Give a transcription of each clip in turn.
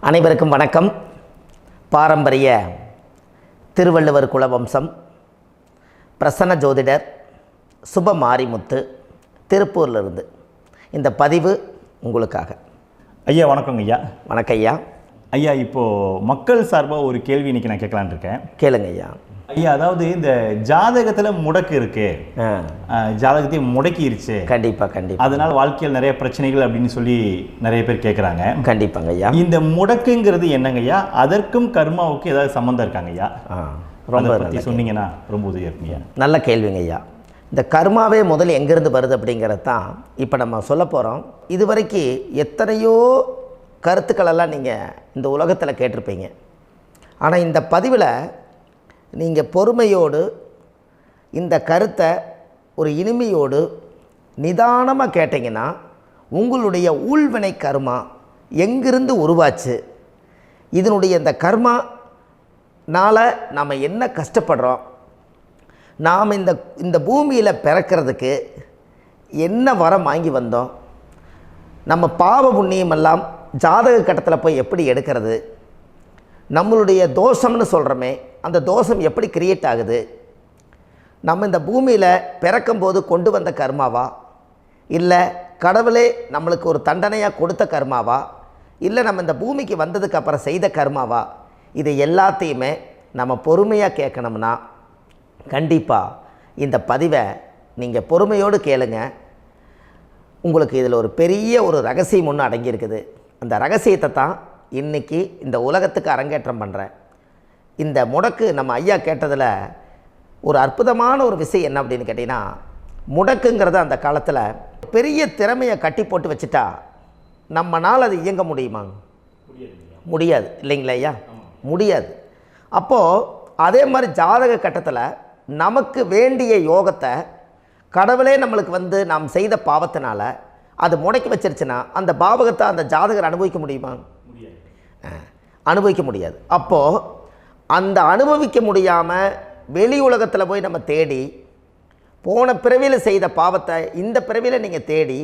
அனைவருக்கும் வணக்கம். பாரம்பரிய திருவள்ளுவர் குலவம்சம் பிரசன்ன ஜோதிடர் சுப மாரிமுத்து திருப்பூரிலிருந்து இந்த பதிவு உங்களுக்காக. ஐயா வணக்கங்க ஐயா. வணக்கம் ஐயா. ஐயா இப்போது மக்கள் சார்பாக ஒரு கேள்வி இன்றைக்கி நான் கேட்கலான் இருக்கேன். கேளுங்க ஐயா. ஐயா அதாவது இந்த ஜாதகத்தில் முடக்கு இருக்கு, ஜாதகத்தையும் முடக்கிருச்சு, கண்டிப்பாக அதனால் வாழ்க்கையில் நிறைய பிரச்சனைகள் அப்படின்னு சொல்லி நிறைய பேர் கேட்குறாங்க. கண்டிப்பாங்க ஐயா. இந்த முடக்குங்கிறது என்னங்க ஐயா? அதற்கும் கர்மாவுக்கு ஏதாவது சம்மந்தம் இருக்காங்க ஐயா? ரொம்ப பற்றி சொன்னீங்கன்னா ரொம்ப உதவியாக இருக்குங்க. நல்ல கேள்விங்க ஐயா. இந்த கர்மாவே முதல்ல எங்கேருந்து வருது அப்படிங்கிறது தான் இப்போ நம்ம சொல்ல போகிறோம். இதுவரைக்கும் எத்தனையோ கருத்துக்களெல்லாம் நீங்கள் இந்த உலகத்தில் கேட்டிருப்பீங்க. ஆனால் இந்த பதிவில் நீங்கள் பொறுமையோடு இந்த கருத்தை ஒரு இனிமையோடு நிதானமாக கேட்டிங்கன்னா உங்களுடைய ஊழ்வினை கர்மா எங்கிருந்து உருவாச்சு, இதனுடைய இந்த கர்மானால் நாம் என்ன கஷ்டப்படுறோம், நாம் இந்த பூமியில் பிறக்கிறதுக்கு என்ன வரம் வாங்கி வந்தோம், நம்ம பாவ புண்ணியமெல்லாம் ஜாதக கட்டத்தில் போய் எப்படி எடுக்கிறது, நம்மளுடைய தோஷம்னு சொல்கிறோமே அந்த தோஷம் எப்படி கிரியேட் ஆகுது, நம்ம இந்த பூமியில் பிறக்கும்போது கொண்டு வந்த கர்மாவா, இல்லை கடவுளே நம்மளுக்கு ஒரு தண்டனையாக கொடுத்த கர்மாவா, இல்லை நம்ம இந்த பூமிக்கு வந்ததுக்கு அப்புறம் செய்த கர்மாவா, இது எல்லாத்தையுமே நம்ம பொறுமையாக கேட்கணும்னா கண்டிப்பாக இந்த பதிவை நீங்கள் பொறுமையோடு கேளுங்க. உங்களுக்கு இதில் ஒரு பெரிய ஒரு ரகசியம் ஒன்று அடங்கியிருக்குது. அந்த ரகசியத்தை தான் இன்றைக்கி இந்த உலகத்துக்கு அரங்கேற்றம் பண்ணுறேன். இந்த முடக்கு நம்ம ஐயா கேட்டதில் ஒரு அற்புதமான ஒரு விஷயம் என்ன அப்படின்னு கேட்டிங்கன்னா, முடக்குங்கிறது அந்த காலத்தில் பெரிய திறமையை கட்டி போட்டு வச்சுட்டா நம்மனால் அது இயங்க முடியுமா? முடியாது இல்லைங்களா ஐயா? முடியாது. அப்போது அதே மாதிரி ஜாதக கட்டத்தில் நமக்கு வேண்டிய யோகத்தை கடவுளே நம்மளுக்கு நாம் செய்த பாவத்தினால அது முடக்கி வச்சிருச்சுன்னா அந்த பாவகத்தை அந்த ஜாதகர் அனுபவிக்க முடியுமா? அனுபவிக்க முடியாது. அப்போது அந்த அனுபவிக்க முடியாமல் வெளி உலகத்தில் போய் நம்ம தேடி போன பிறவியில் செய்த பாவத்தை இந்த பிறவியில் நீங்கள் தேடி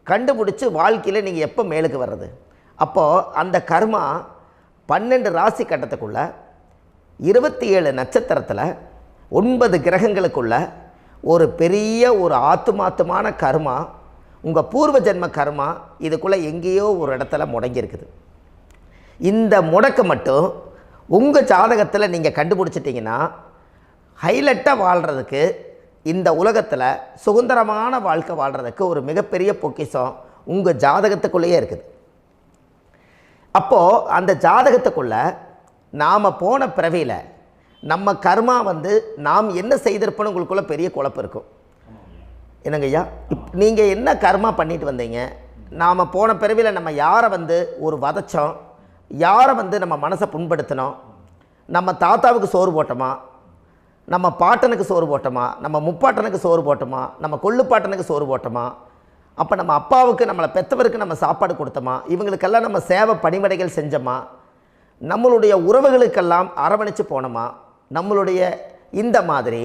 கண்டுபிடிச்சி வாழ்க்கையில் நீங்கள் எப்போ மேலுக்கு வர்றது? அப்போது அந்த கர்மா 12 ராசி கட்டத்துக்குள்ள 27 நட்சத்திரத்தில் 9 கிரகங்களுக்குள்ள ஒரு பெரிய ஒரு ஆத்துமாத்துமான கர்மா, உங்கள் பூர்வ ஜென்ம கர்மா இதுக்குள்ளே எங்கேயோ ஒரு இடத்துல முடங்கியிருக்குது. இந்த முடக்க மட்டும் உங்கள் ஜாதகத்தில் நீங்கள் கண்டுபிடிச்சிட்டிங்கன்னா ஹைலைட்டாக வாழ்கிறதுக்கு, இந்த உலகத்தில் சுதந்திரமான வாழ்க்கை வாழ்கிறதுக்கு ஒரு மிகப்பெரிய பொக்கிஷம் உங்கள் ஜாதகத்துக்குள்ளேயே இருக்குது. அப்போது அந்த ஜாதகத்துக்குள்ளே நாம் போன பிறவியில் நம்ம கர்மா நாம் என்ன செய்திருப்போன்னு உங்களுக்குள்ளே பெரிய குழப்பம் இருக்கும். என்னங்க ஐயா, நீங்கள் என்ன கர்மா பண்ணிட்டு வந்தீங்க, நாம் போன பிறவியில் நம்ம யாரை ஒரு வதச்சோம், யாரை நம்ம மனசை புண்படுத்தினோம், நம்ம தாத்தாவுக்கு சோறு போட்டோமா, நம்ம பாட்டனுக்கு சோறு போட்டோமா, நம்ம முப்பாட்டனுக்கு சோறு போட்டோமா, நம்ம கொள்ளுப்பாட்டனுக்கு சோறு போட்டோமா, அப்போ நம்ம அப்பாவுக்கு நம்மளை பெற்றவருக்கு நம்ம சாப்பாடு கொடுத்தோமா, இவங்களுக்கெல்லாம் நம்ம சேவை பணிமடைகள் செஞ்சோமா, நம்மளுடைய உறவுகளுக்கெல்லாம் அரவணைச்சு போனோமா, நம்மளுடைய இந்த மாதிரி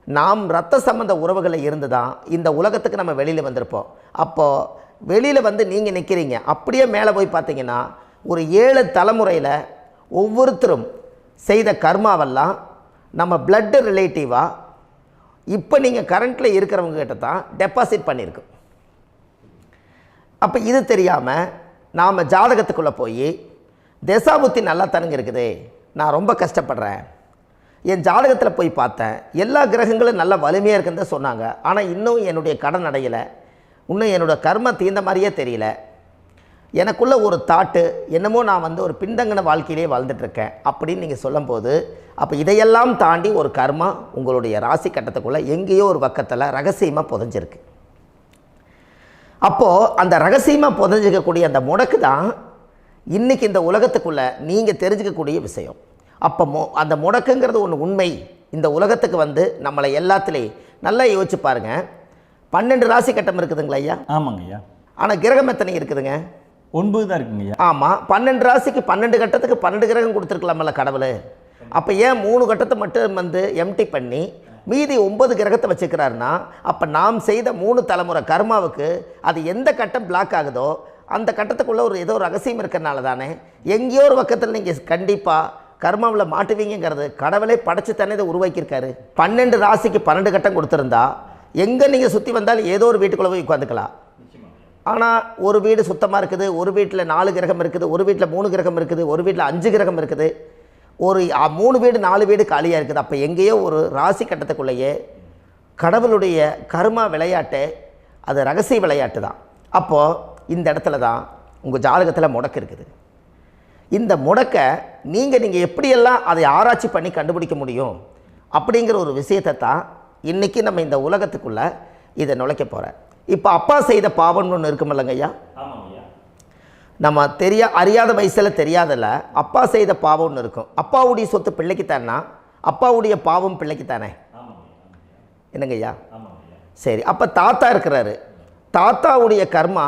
நாம் இரத்த சம்பந்த உறவுகளை இருந்து தான் இந்த உலகத்துக்கு நம்ம வெளியில் வந்திருப்போம். அப்போது வெளியில் நீங்கள் நிற்கிறீங்க, அப்படியே மேலே போய் பார்த்தீங்கன்னா ஒரு 7 தலைமுறையில் ஒவ்வொருத்தரும் செய்த கர்மாவெல்லாம் நம்ம பிளட்டு ரிலேட்டிவாக இப்போ நீங்கள் கரண்ட்டில் இருக்கிறவங்க கிட்ட தான் டெபாசிட் பண்ணியிருக்கோம். அப்போ இது தெரியாமல் நாம் ஜாதகத்துக்குள்ளே போய் தசாபுத்தி நல்லா தனுங்க இருக்குது, நான் ரொம்ப கஷ்டப்படுறேன், என் ஜாதகத்தில் போய் பார்த்தேன் எல்லா கிரகங்களும் நல்ல வலிமையாக இருக்குன்னு தான் சொன்னாங்க, ஆனால் இன்னும் என்னுடைய கடன் அடையலை, இன்னும் என்னோடய கர்ம தீர்ந்த மாதிரியே தெரியல, எனக்குள்ளே ஒரு தாட்டு என்னமோ நான் ஒரு பின்தங்கின வாழ்க்கையிலே வாழ்ந்துட்டுருக்கேன் அப்படின்னு நீங்கள் சொல்லும்போது, அப்போ இதையெல்லாம் தாண்டி ஒரு கர்மா உங்களுடைய ராசி கட்டத்துக்குள்ளே எங்கேயோ ஒரு பக்கத்தில் ரகசியமாக புதைஞ்சிருக்கு. அப்போது அந்த ரகசியமாக புதைஞ்சிக்கக்கூடிய அந்த முடக்கு தான் இன்றைக்கி இந்த உலகத்துக்குள்ளே நீங்கள் தெரிஞ்சுக்கக்கூடிய விஷயம். அப்போ அந்த முடக்குங்கிறது ஒன்று உண்மை. இந்த உலகத்துக்கு நம்மளை எல்லாத்துலேயும் நல்லா யோசிச்சு பாருங்கள். 12 ராசி கட்டம் இருக்குதுங்களா ஐயா? ஆமாங்க ஐயா. ஆனால் கிரகம் எத்தனை இருக்குதுங்க? 9 தான் இருக்குங்க ஐயா. ஆமாம், 12 ராசிக்கு 12 கட்டத்துக்கு 12 கிரகம் கொடுத்துருக்கலாமல்ல கடவுள். அப்போ ஏன் 3 கட்டத்தை மட்டும் எம்டி பண்ணி மீதி 9 கிரகத்தை வச்சுக்கிறாருன்னா, அப்போ நாம் செய்த 3 தலைமுறை கர்மாவுக்கு அது எந்த கட்டம் பிளாக் ஆகுதோ அந்த கட்டத்துக்குள்ளே ஏதோ ஒரு ரகசியம் இருக்கிறனால தானே எங்கேயோ ஒரு பக்கத்தில் நீங்கள் கண்டிப்பாக கர்மாவில் மாட்டுவீங்கிறது கடவுளே படைச்சு தானே இதை உருவாக்கியிருக்காரு. 12 ராசிக்கு 12 கட்டம் கொடுத்துருந்தா எங்கே நீங்கள் சுற்றி வந்தாலும் ஏதோ ஒரு வீட்டுக்குள்ளே போய் உட்காந்துக்கலாம். ஆனால் ஒரு வீடு சுத்தமாக இருக்குது, ஒரு வீட்டில் 4 கிரகம் இருக்குது, ஒரு வீட்டில் 3 கிரகம் இருக்குது, ஒரு வீட்டில் 5 கிரகம் இருக்குது, ஒரு 3 வீடு 4 வீடு காலியாக இருக்குது. அப்போ எங்கேயோ ஒரு ராசி கட்டத்துக்குள்ளேயே கடவுளுடைய கர்மா விளையாட்டு, அது ரகசிய விளையாட்டு தான். அப்போது இந்த இடத்துல தான் உங்கள் ஜாதகத்தில் முடக்கு இருக்குது. இந்த முடக்கை நீங்கள் எப்படியெல்லாம் அதை ஆராய்ச்சி பண்ணி கண்டுபிடிக்க முடியும் அப்படிங்கிற ஒரு விஷயத்தை தான் இன்றைக்கி நம்ம இந்த உலகத்துக்குள்ளே இதை நுழைக்க போகிறேன். இப்போ அப்பா செய்த பாவம்னு ஒன்று இருக்குமில்லங்க ஐயா, நம்ம அறியாத வயசில் தெரியாதில்ல, அப்பா செய்த பாவம்னு இருக்கும். அப்பாவுடைய சொத்து பிள்ளைக்குத்தானா, அப்பாவுடைய பாவம் பிள்ளைக்குத்தானே, என்னங்க ஐயா? சரி, அப்போ தாத்தா இருக்கிறாரு, தாத்தாவுடைய கர்மா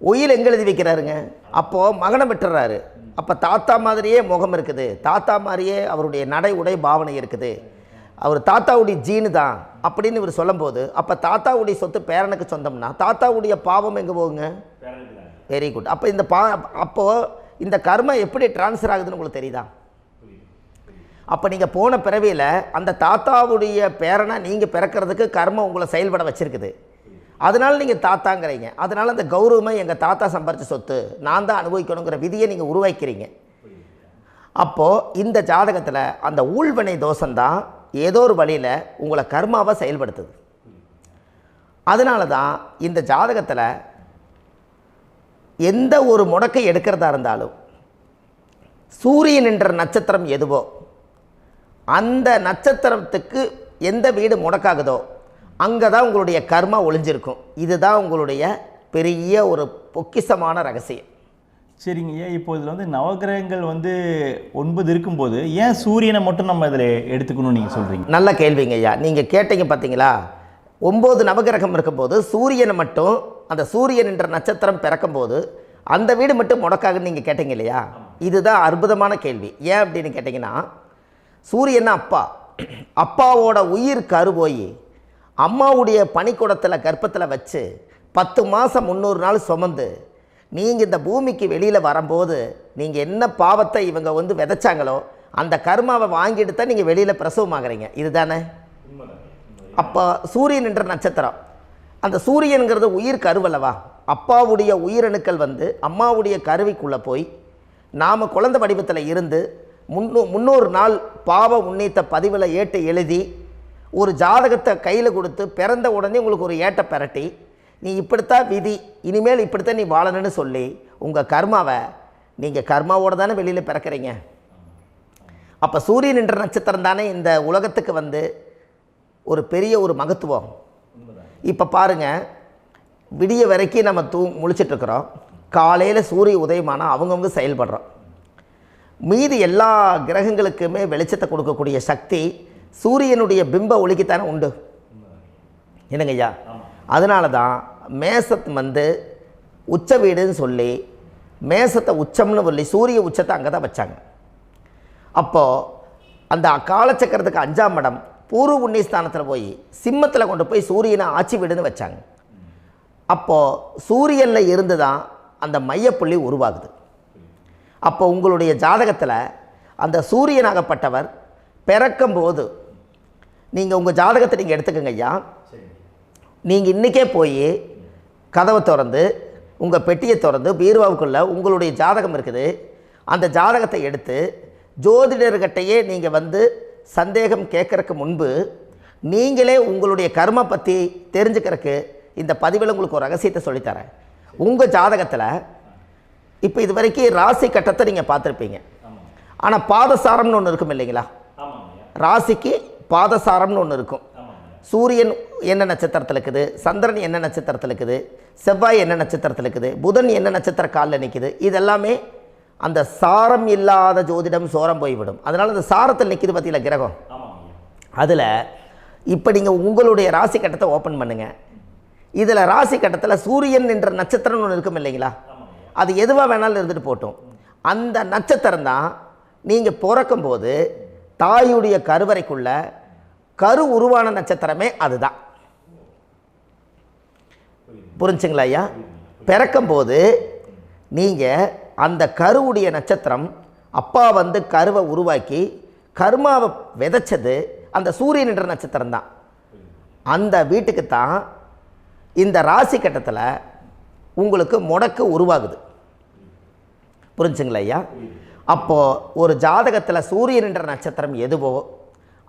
உயிர் எங்கே எழுதி வைக்கிறாருங்க? அப்போது மகனை விட்டுறாரு. அப்போ தாத்தா மாதிரியே முகம் இருக்குது, தாத்தா மாதிரியே அவருடைய நடை உடை பாவனை இருக்குது, அவர் தாத்தாவுடைய ஜீனு தான் அப்படின்னு இவர் சொல்லும்போது, அப்போ தாத்தாவுடைய சொத்து பேரனுக்கு சொந்தம்னா தாத்தாவுடைய பாவம் எங்கே போகுங்க? Very good. அப்போ அப்போது இந்த கர்மா எப்படி டிரான்ஸ்ஃபர் ஆகுதுன்னு உங்களுக்கு தெரியுதா? அப்போ நீங்கள் போன பிறவியில் அந்த தாத்தாவுடைய பேரனை நீங்கள் பிறக்கிறதுக்கு கர்மம் உங்களை செயல்பட வச்சுருக்குது. அதனால் நீங்கள் தாத்தாங்கிறீங்க. அதனால் அந்த கௌரவமாக எங்கள் தாத்தா சம்பாரித்த சொத்து நான் தான் அனுபவிக்கணுங்கிற விதியை நீங்கள் உருவாக்கிறீங்க. அப்போது இந்த ஜாதகத்தில் அந்த ஊழ்வினை தோஷந்தான் ஏதோ ஒரு வழியில் உங்களை கர்மாவை செயல்படுத்துது. அதனால தான் இந்த ஜாதகத்தில் எந்த ஒரு முடக்கை எடுக்கிறதா இருந்தாலும் சூரியன் என்ற நட்சத்திரம் எதுவோ அந்த நட்சத்திரத்துக்கு எந்த வீடு முடக்காகுதோ அங்கே தான் உங்களுடைய கர்மா ஒளிஞ்சிருக்கும். இதுதான் உங்களுடைய பெரிய ஒரு பொக்கிஷமான ரகசியம். சரிங்க ஐயா, இப்போ இதில் நவகிரகங்கள் 9 இருக்கும்போது ஏன் சூரியனை மட்டும் நம்ம இதில் எடுத்துக்கணும்னு நீங்கள் சொல்கிறீங்க? நல்ல கேள்விங்க ஐயா. நீங்கள் கேட்டீங்க பார்த்தீங்களா, 9 நவகிரகம் இருக்கும்போது சூரியனை மட்டும், அந்த சூரியன் என்ற நட்சத்திரம் பிறக்கும்போது அந்த வீடு மட்டும் முடக்காகுன்னு நீங்கள் கேட்டீங்க இல்லையா? இதுதான் அற்புதமான கேள்வி. ஏன் அப்படின்னு கேட்டிங்கன்னா, சூரியன் அப்பாவோட உயிர் கரு போய் அம்மாவுடைய பனிக்கூடத்தில் கர்ப்பத்தில் வச்சு 10 மாதம் 300 நாள் சுமந்து நீங்கள் இந்த பூமிக்கு வெளியில் வரும்போது நீங்கள் என்ன பாவத்தை இவங்க விதைச்சாங்களோ அந்த கர்மாவை வாங்கிட்டு தான் நீங்கள் வெளியில் பிரசவமாகறீங்க. இதுதானே? அப்போ சூரியன் என்ற நட்சத்திரம், அந்த சூரியனுங்கிறது உயிர் கருவல்லவா, அப்பாவுடைய உயிரணுக்கள் அம்மாவுடைய கருவிக்குள்ளே போய் நாம் குழந்தை வடிவத்தில் இருந்து 300 நாள் பாவ உன்னித்த பதிவில் ஏட்டு எழுதி ஒரு ஜாதகத்தை கையில் கொடுத்து பிறந்த உடனே உங்களுக்கு ஒரு ஏட்டை பெரட்டி நீ இப்படித்தான் விதி, இனிமேல் இப்படித்தான் நீ வாழணும்னு சொல்லி உங்கள் கர்மாவை நீங்கள் கர்மாவோடு தானே வெளியில் பிறக்கிறீங்க. அப்போ சூரியன் என்ற நட்சத்திரம் தானே இந்த உலகத்துக்கு ஒரு பெரிய ஒரு மகத்துவம். இப்போ பாருங்கள், விடிய வரைக்கும் நம்ம முழிச்சிட்ருக்குறோம், காலையில் சூரிய உதயமானால் அவங்கவுங்க செயல்படுறோம். மீதி எல்லா கிரகங்களுக்குமே வெளிச்சத்தை கொடுக்கக்கூடிய சக்தி சூரியனுடைய பிம்ப ஒளிக்குத்தானே உண்டு, என்னங்க ஐயா? அதனால தான் மேசத்து உச்ச வீடுன்னு சொல்லி மேசத்தை உச்சம்னு சொல்லி சூரிய உச்சத்தை அங்கே தான் வச்சாங்க. அப்போது அந்த காலச்சக்கரத்துக்கு 5ஆம் இடம் பூர்வ புண்ணியஸ்தானத்தில் போய் சிம்மத்தில் கொண்டு போய் சூரியனை ஆட்சி வீடுன்னு வச்சாங்க. அப்போது சூரியனில் இருந்து தான் அந்த மையப்புள்ளி உருவாகுது. அப்போ உங்களுடைய ஜாதகத்தில் அந்த சூரியனாகப்பட்டவர் பிறக்கும்போது நீங்கள் உங்கள் ஜாதகத்தை நீங்கள் எடுத்துக்கங்க ஐயா. நீங்கள் இன்றைக்கே போய் கதவை திறந்து உங்கள் பெட்டியை திறந்து பீர்வாவுக்குள்ளே உங்களுடைய ஜாதகம் இருக்குது, அந்த ஜாதகத்தை எடுத்து ஜோதிடர்கிட்டையே நீங்கள் சந்தேகம் கேட்குறக்கு முன்பு நீங்களே உங்களுடைய கர்ம பற்றி தெரிஞ்சுக்கிறதுக்கு இந்த பதிவில் உங்களுக்கு ஒரு ரகசியத்தை சொல்லித்தரேன். உங்கள் ஜாதகத்தில் இப்போ இது வரைக்கும் ராசி கட்டத்தை நீங்கள் பார்த்துருப்பீங்க, ஆனால் பாதசாரம்னு ஒன்று இருக்கும் இல்லைங்களா? ராசிக்கு பாதசாரம்னு ஒன்று இருக்கும். சூரியன் என்ன நட்சத்திரத்தில் இருக்குது, சந்திரன் என்ன நட்சத்திரத்தில் இருக்குது, செவ்வாய் என்ன நட்சத்திரத்தில் இருக்குது, புதன் என்ன நட்சத்திர காலில் நிற்குது, இதெல்லாமே அந்த சாரம் இல்லாத ஜோதிடம் சோரம் போய்விடும். அதனால் அந்த சாரத்தில் நிற்கிது பார்த்தீங்களா கிரகம், அதில் இப்போ நீங்கள் உங்களுடைய ராசி கட்டத்தை ஓப்பன் பண்ணுங்கள். இதில் ராசி கட்டத்தில் சூரியன் என்ற நட்சத்திரம்னு ஒன்று இருக்கும் இல்லைங்களா? அது எதுவாக வேணாலும் இருந்துட்டு போட்டோம். அந்த நட்சத்திரம் தான் நீங்கள் பிறக்கும்போது தாயுடைய கருவறைக்குள்ள கரு உருவான நட்சத்திரமே அதுதான். புரிஞ்சுங்களா ஐயா? பிறக்கும்போது நீங்கள் அந்த கருவுடைய நட்சத்திரம் அப்பா வந்து கருவை உருவாக்கி கர்மாவை விதைச்சது அந்த சூரியன் என்ற நட்சத்திரம் தான். அந்த வீட்டுக்கு தான் இந்த ராசி கட்டத்தில் உங்களுக்கு முடக்கு உருவாகுது. புரிஞ்சுங்களா ஐயா? அப்போது ஒரு ஜாதகத்தில் சூரியன் என்ற நட்சத்திரம் எதுவோ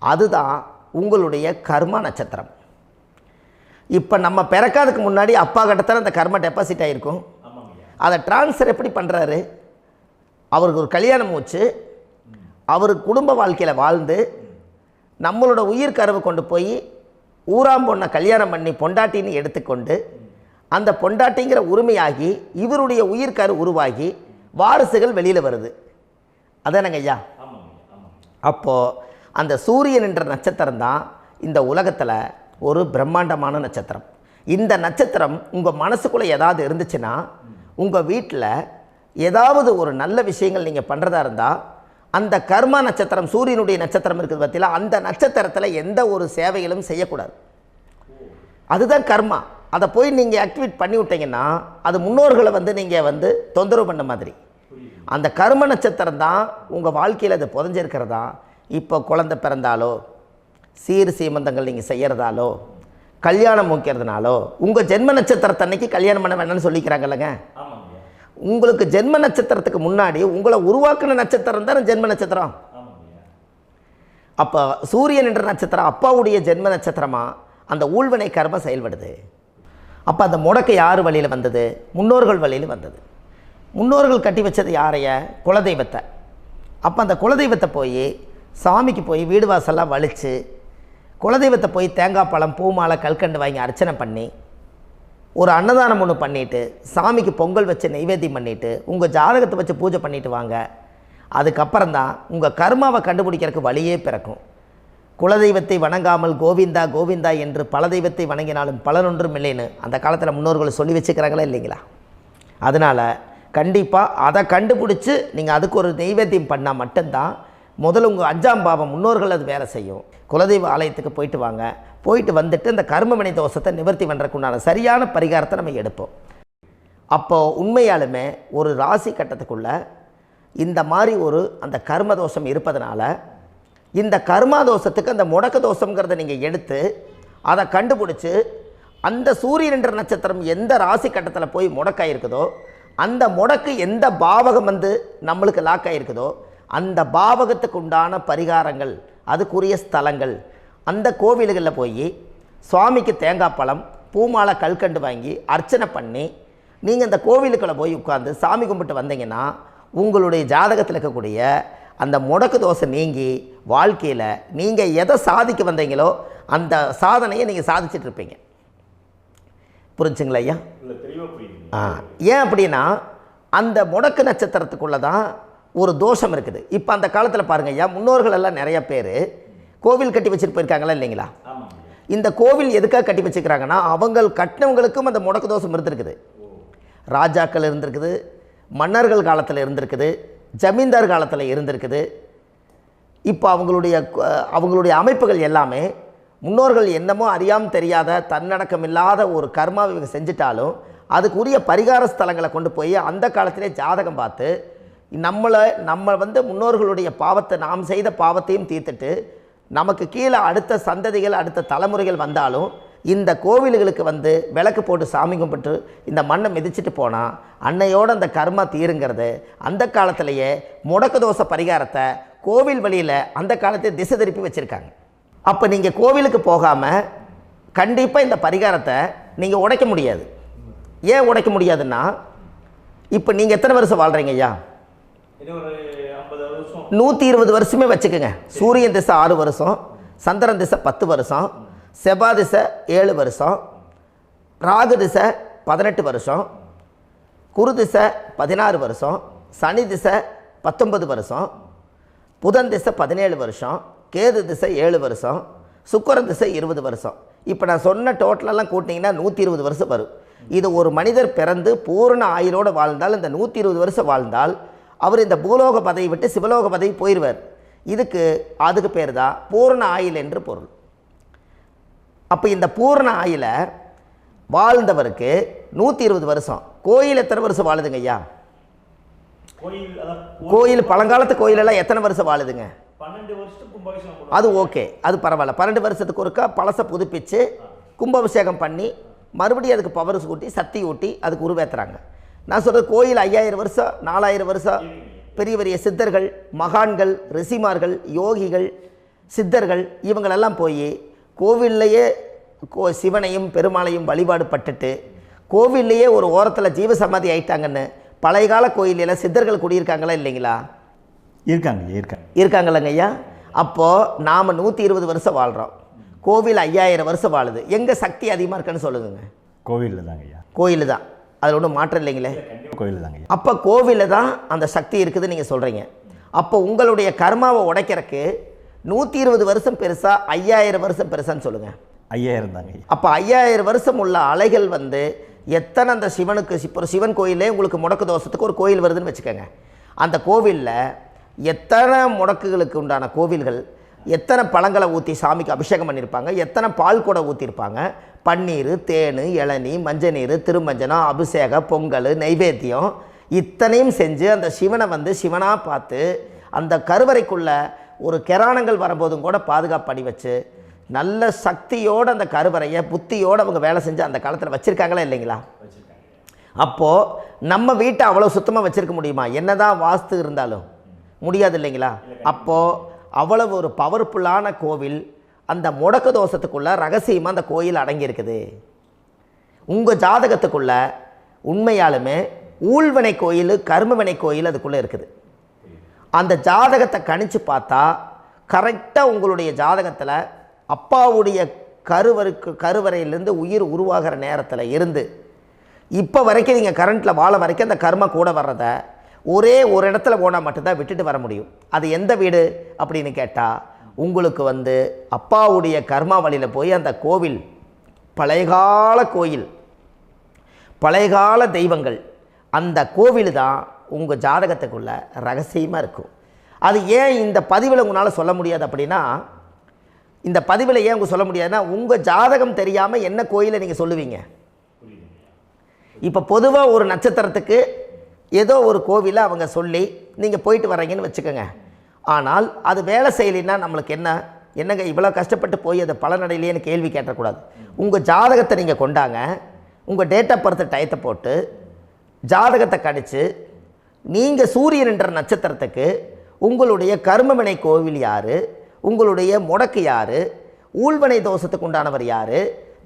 அதுதான் உங்களுடைய கர்மா நட்சத்திரம். இப்போ நம்ம பிறக்காதுக்கு முன்னாடி அப்பா கட்டத்தில் அந்த கர்மா டெபாசிட் ஆகிருக்கும். அதை ட்ரான்ஸ்ஃபர் எப்படி பண்ணுறாரு? அவருக்கு ஒரு கல்யாணம் வச்சு அவர் குடும்ப வாழ்க்கையில் வாழ்ந்து நம்மளோட உயிர் கருவை கொண்டு போய் ஊராம் பொண்ணை கல்யாணம் பண்ணி பொண்டாட்டின்னு எடுத்துக்கொண்டு அந்த பொண்டாட்டிங்கிற உரிமையாகி இவருடைய உயிர் கரு உருவாகி வாரிசுகள் வெளியில் வருது. அதானங்க ஐயா? அப்போது அந்த சூரியன் என்ற நட்சத்திரம் தான் இந்த உலகத்தில் ஒரு பிரம்மாண்டமான நட்சத்திரம். இந்த நட்சத்திரம் உங்கள் மனசுக்குள்ளே ஏதாவது இருந்துச்சுன்னா உங்கள் வீட்டில் ஏதாவது ஒரு நல்ல விஷயங்கள் நீங்கள் பண்ணுறதா இருந்தால் அந்த கர்மா நட்சத்திரம் சூரியனுடைய நட்சத்திரம் இருக்குது பார்த்தீங்களா, அந்த நட்சத்திரத்தில் எந்த ஒரு சேவைகளும் செய்யக்கூடாது. அதுதான் கர்மா. அதை போய் நீங்கள் ஆக்டிவேட் பண்ணி விட்டீங்கன்னா அது முன்னோர்களை வந்து நீங்கள் வந்து தொந்தரவு பண்ண மாதிரி. அந்த கர்ம நட்சத்திரம் தான் உங்கள் வாழ்க்கையில் அது புதஞ்சிருக்கிறதா. இப்போ குழந்தை பிறந்தாலோ சீர் சீமந்தங்கள் நீங்கள் செய்கிறதாலோ கல்யாணம் முக்கிறதுனாலோ உங்கள் ஜென்ம நட்சத்திரத்தன்னைக்கு கல்யாணம் பண்ண வேண்டாம்னு சொல்லிக்கிறாங்கல்லங்க. உங்களுக்கு ஜென்ம நட்சத்திரத்துக்கு முன்னாடி உங்களை உருவாக்குன நட்சத்திரம் தான் ஜென்ம நட்சத்திரம். அப்போ சூரியன் என்ற நட்சத்திரம் அப்பாவுடைய ஜென்ம நட்சத்திரமாக அந்த ஊழ்வினை கர்மம் செயல்படுது. அப்போ அந்த முடக்கு யார் வழியில் வந்தது? முன்னோர்கள் வழியில் வந்தது. முன்னோர்கள் கட்டி வச்சது யாரைய? குலதெய்வத்தை. அப்போ அந்த குலதெய்வத்தை போய் சாமிக்கு போய் வீடு வாசல்லாம் வலித்து குலதெய்வத்தை போய் தேங்காய் பழம் பூ மாலை கல்கண்டு வாங்கி அர்ச்சனை பண்ணி ஒரு அன்னதானம் ஒன்று பண்ணிவிட்டு சாமிக்கு பொங்கல் வச்சு நைவேத்தியம் பண்ணிவிட்டு உங்கள் ஜாதகத்தை வச்சு பூஜை பண்ணிவிட்டு வாங்க. அதுக்கப்புறம் தான் உங்கள் கர்மாவை கண்டுபிடிக்கிறதுக்கு வழியே பிறக்கும். குலதெய்வத்தை வணங்காமல் கோவிந்தா கோவிந்தா என்று பல தெய்வத்தை வணங்கினாலும் பலனொன்றும் இல்லைன்னு அந்த காலத்தில் முன்னோர்கள் சொல்லி வச்சுக்கிறாங்களா இல்லைங்களா? அதனால் கண்டிப்பாக அதை கண்டுபிடிச்சி நீங்கள் அதுக்கு ஒரு நைவேத்தியம் பண்ணால் மட்டும்தான் முதல்ல உங்கள் 5ஆம் பாவம் முன்னோர்கள் அது வேலை செய்யும். குலதெய்வ ஆலயத்துக்கு போயிட்டு வாங்க. போயிட்டு வந்துட்டு இந்த கர்மவினை தோஷத்தை நிவர்த்தி பண்ணுறதுக்குண்டான சரியான பரிகாரத்தை நம்ம எடுப்போம். அப்போது உண்மையாலுமே ஒரு ராசி கட்டத்துக்குள்ளே இந்த மாதிரி ஒரு அந்த கர்ம தோஷம் இருப்பதனால இந்த கர்மா தோஷத்துக்கு அந்த முடக்க தோஷங்கிறத நீங்கள் எடுத்து அதை கண்டுபிடிச்சி அந்த சூரியன் என்ற நட்சத்திரம் எந்த ராசி கட்டத்தில் போய் முடக்காயிருக்குதோ அந்த முடக்கு எந்த பாவகம் வந்து நம்மளுக்கு லாக் ஆகிருக்குதோ அந்த பாவகத்துக்கு உண்டான பரிகாரங்கள் அதுக்குரிய ஸ்தலங்கள் அந்த கோவில்களில் போய் சுவாமிக்கு தேங்காய் பழம் பூமாலை கல்கண்டு வாங்கி அர்ச்சனை பண்ணி நீங்கள் இந்த கோவிலுக்குள்ளே போய் உட்காந்து சாமி கும்பிட்டு வந்தீங்கன்னா உங்களுடைய ஜாதகத்தில் இருக்கக்கூடிய அந்த முடக்கு தோசை நீங்கி வாழ்க்கையில் நீங்கள் எதை சாதிக்க வந்தீங்களோ அந்த சாதனையை நீங்கள் சாதிச்சிட்ருப்பீங்க. புரிஞ்சுங்களா ஐயா? ஏன் அப்படின்னா அந்த முடக்கு நட்சத்திரத்துக்குள்ளே தான் ஒரு தோஷம் இருக்குது. இப்போ அந்த காலத்தில் பாருங்கள் ஐயா, முன்னோர்கள் எல்லாம் நிறைய பேர் கோவில் கட்டி வச்சுட்டு போயிருக்காங்களா இல்லைங்களா? இந்த கோவில் எதுக்காக கட்டி வச்சுக்கிறாங்கன்னா அவங்க கட்டினவங்களுக்கும் அந்த முடக்கு தோஷம் இருந்திருக்குது. ராஜாக்கள் இருந்திருக்குது, மன்னர்கள் காலத்தில் இருந்திருக்குது, ஜமீன்தார் காலத்தில் இருந்திருக்குது. இப்போ அவங்களுடைய அமைப்புகள் எல்லாமே முன்னோர்கள் என்னமோ அறியாமல் தெரியாத தன்னடக்கம் இல்லாத ஒரு கர்மாவை இவங்க செஞ்சிட்டாலும் அதுக்குரிய பரிகார ஸ்தலங்களை கொண்டு போய் அந்த காலத்திலே ஜாதகம் பார்த்து நம்ம வந்து முன்னோர்களுடைய பாவத்தை நாம் செய்த பாவத்தையும் தீர்த்துட்டு நமக்கு கீழே அடுத்த சந்ததிகள் அடுத்த தலைமுறைகள் வந்தாலும் இந்த கோவில்களுக்கு வந்து விளக்கு போட்டு சாமி கும்பிட்டு இந்த மண்ணை மிதிச்சிட்டு போனால் அன்னையோடு அந்த கர்மா தீருங்கிறது அந்த காலத்திலேயே முடக்க தோஷ பரிகாரத்தை கோவில் வழியில் அந்த காலத்தை திசை திருப்பி வச்சுருக்காங்க. அப்போ நீங்கள் கோவிலுக்கு போகாமல் கண்டிப்பாக இந்த பரிகாரத்தை நீங்கள் உடைக்க முடியாது. ஏன் உடைக்க முடியாதுன்னா இப்போ நீங்கள் எத்தனை வருஷம் வாழ்கிறீங்க ஐயா? 120 வருஷமே வச்சுக்கோங்க. சூரியன் திசை 6 வருஷம், சந்திரன் திசை 10 வருஷம், செவ்வாய் திசை 7 வருஷம், ராகு திசை 18 வருஷம், குரு திசை 16 வருஷம், சனி திசை 19 வருஷம், புதன் திசை 17 வருஷம், கேது திசை 7 வருஷம், சுக்கிரன் திசை 20 வருஷம். இப்போ நான் சொன்ன டோட்டலெல்லாம் கூட்டிங்கன்னா 120 வருஷம் வரும். இது ஒரு மனிதர் பிறந்து பூரண ஆயுளோடு வாழ்ந்தால் இந்த 120 வருஷம் வாழ்ந்தால் அவர் இந்த பூலோக பதவி விட்டு சிவலோக பதவி போயிடுவார். அதுக்கு பேர் தான் பூரண ஆயுள் என்று பொருள். அப்போ இந்த பூரண ஆயுளை வாழ்ந்தவருக்கு 120 வருஷம். கோயில் எத்தனை வருஷம் வாழுதுங்க ஐயா? கோயில் பழங்காலத்து கோயிலெல்லாம் எத்தனை வருஷம் வாழுதுங்க? 12 வருஷத்துக்கு கும்பாபிஷேகம். அது ஓகே, அது பரவாயில்ல. 12 வருஷத்துக்கு ஒருக்கா பழசை புதுப்பிச்சு கும்பாபிஷேகம் பண்ணி மறுபடியும் அதுக்கு பவர் ஊட்டி சக்தி ஊட்டி அதுக்கு உருவேற்றுறாங்க. நான் சொல்கிறது கோயில் 5000 வருஷம் 4000 வருஷம் பெரிய பெரிய சித்தர்கள், மகான்கள், ரிஷிமார்கள், யோகிகள், சித்தர்கள் இவங்களெல்லாம் போய் கோவில்லையே சிவனையும் பெருமாளையும் வழிபாடு பட்டுட்டு கோவில்லையே ஒரு ஓரத்தில் ஜீவசமாதி ஆயிட்டாங்கன்னு பழைய கால கோயிலில் சித்தர்கள் குடியிருக்காங்களா இல்லைங்களா? இருக்காங்கல்லங்க ஐயா. அப்போது நாம் 120 வருஷம் வாழ்கிறோம், கோவில் 5000 வருஷம் வாழுது. எங்கே சக்தி அதிகமாக இருக்குன்னு சொல்லுங்க? கோவிலில் தாங்க ஐயா. கோயில் தான், அதில் ஒன்றும் மாற்றம் இல்லைங்களே. கோயில் தாங்க. அப்போ கோவிலில் தான் அந்த சக்தி இருக்குதுன்னு நீங்கள் சொல்கிறீங்க. அப்போ உங்களுடைய கர்மாவை உடைக்கிறதுக்கு 120 வருஷம் பெருசா 5000 வருஷம் பெருசான்னு சொல்லுங்கள்? 5000 தாங்க. அப்போ 5000 வருஷம் உள்ள அலைகள் வந்து எத்தனை அந்த சிவனுக்கு இப்போ சிவன் கோயிலே உங்களுக்கு முடக்கு தோஷத்துக்கு ஒரு கோயில் வருதுன்னு வச்சுக்கோங்க. அந்த கோவிலில் எத்தனை முடக்குகளுக்கு உண்டான கோவில்கள், எத்தனை பழங்களை ஊற்றி சாமிக்கு அபிஷேகம் பண்ணியிருப்பாங்க, எத்தனை பால் கூட ஊற்றிருப்பாங்க, பன்னீர், தேன், இளநீ, மஞ்சள் நீர், திருமஞ்சனம், அபிஷேகம், பொங்கல், நைவேத்தியம் இத்தனையும் செஞ்சு அந்த சிவனை வந்து சிவனாக பார்த்து அந்த கருவறைக்குள்ள ஒரு கிராணங்கள் வரும்போதும் கூட பாதுகாப்பு பண்ணி வச்சு நல்ல சக்தியோடு அந்த கருவறையை புத்தியோடு அவங்க வேலை செஞ்சு அந்த காலத்தில் வச்சுருக்காங்களா இல்லைங்களா? அப்போது நம்ம வீட்டை அவ்வளோ சுத்தமாக வச்சுருக்க முடியுமா? என்னதான் வாஸ்து இருந்தாலும் முடியாது இல்லைங்களா? அப்போது அவ்வளவு ஒரு பவர்ஃபுல்லான கோவில் அந்த முடக்கு தோஷத்துக்குள்ளே ரகசியமாக அந்த கோயில் அடங்கியிருக்குது. உங்கள் ஜாதகத்துக்குள்ளே உண்மையாலுமே ஊழ்வினை கோயில், கர்மவினை கோயில் அதுக்குள்ளே இருக்குது. அந்த ஜாதகத்தை கணிச்சு பார்த்தா கரெக்டாக உங்களுடைய ஜாதகத்தில் அப்பாவுடைய கருவறையிலேருந்து உயிர் உருவாகிற நேரத்தில் இருந்து இப்போ வரைக்கும் நீங்கள் கரண்ட்டில் வாழ வரைக்கும் அந்த கர்ம கூட வர்றதை ஒரே ஒரு இடத்துல போனால் மட்டும்தான் விட்டுட்டு வர முடியும். அது எந்த வீடு அப்படின்னு கேட்டால் உங்களுக்கு வந்து அப்பாவுடைய கர்மா வழியில் போய் அந்த கோவில் பழையகால கோயில், பழையகால தெய்வங்கள், அந்த கோவில் தான் உங்கள் ஜாதகத்துக்குள்ள ரகசியமாக இருக்கும். அது ஏன் இந்த பதிவில் உங்களால் சொல்ல முடியாது அப்படின்னா, இந்த பதிவில் ஏன் உங்க சொல்ல முடியாதுன்னா உங்கள் ஜாதகம் தெரியாமல் என்ன கோயிலை நீங்கள் சொல்லுவீங்க? இப்போ பொதுவாக ஒரு நட்சத்திரத்துக்கு ஏதோ ஒரு கோவிலை அவங்க சொல்லி நீங்கள் போயிட்டு வர்றீங்கன்னு வச்சுக்கோங்க. ஆனால் அது வேலை செய்யலைன்னா நம்மளுக்கு என்னங்க இவ்வளோ கஷ்டப்பட்டு போய் அதை பலனடையிலேன்னு கேள்வி கேட்டக்கூடாது. உங்கள் ஜாதகத்தை நீங்கள் கொண்டாங்க, உங்கள் டேட் ஆஃப் பர்த் டயத்தை போட்டு ஜாதகத்தை கணிச்சு நீங்கள் சூரியன் என்ற நட்சத்திரத்துக்கு உங்களுடைய கர்மவினை கோவில் யார், உங்களுடைய முடக்கு யார், ஊழ்வனை தோஷத்துக்கு உண்டானவர் யார்,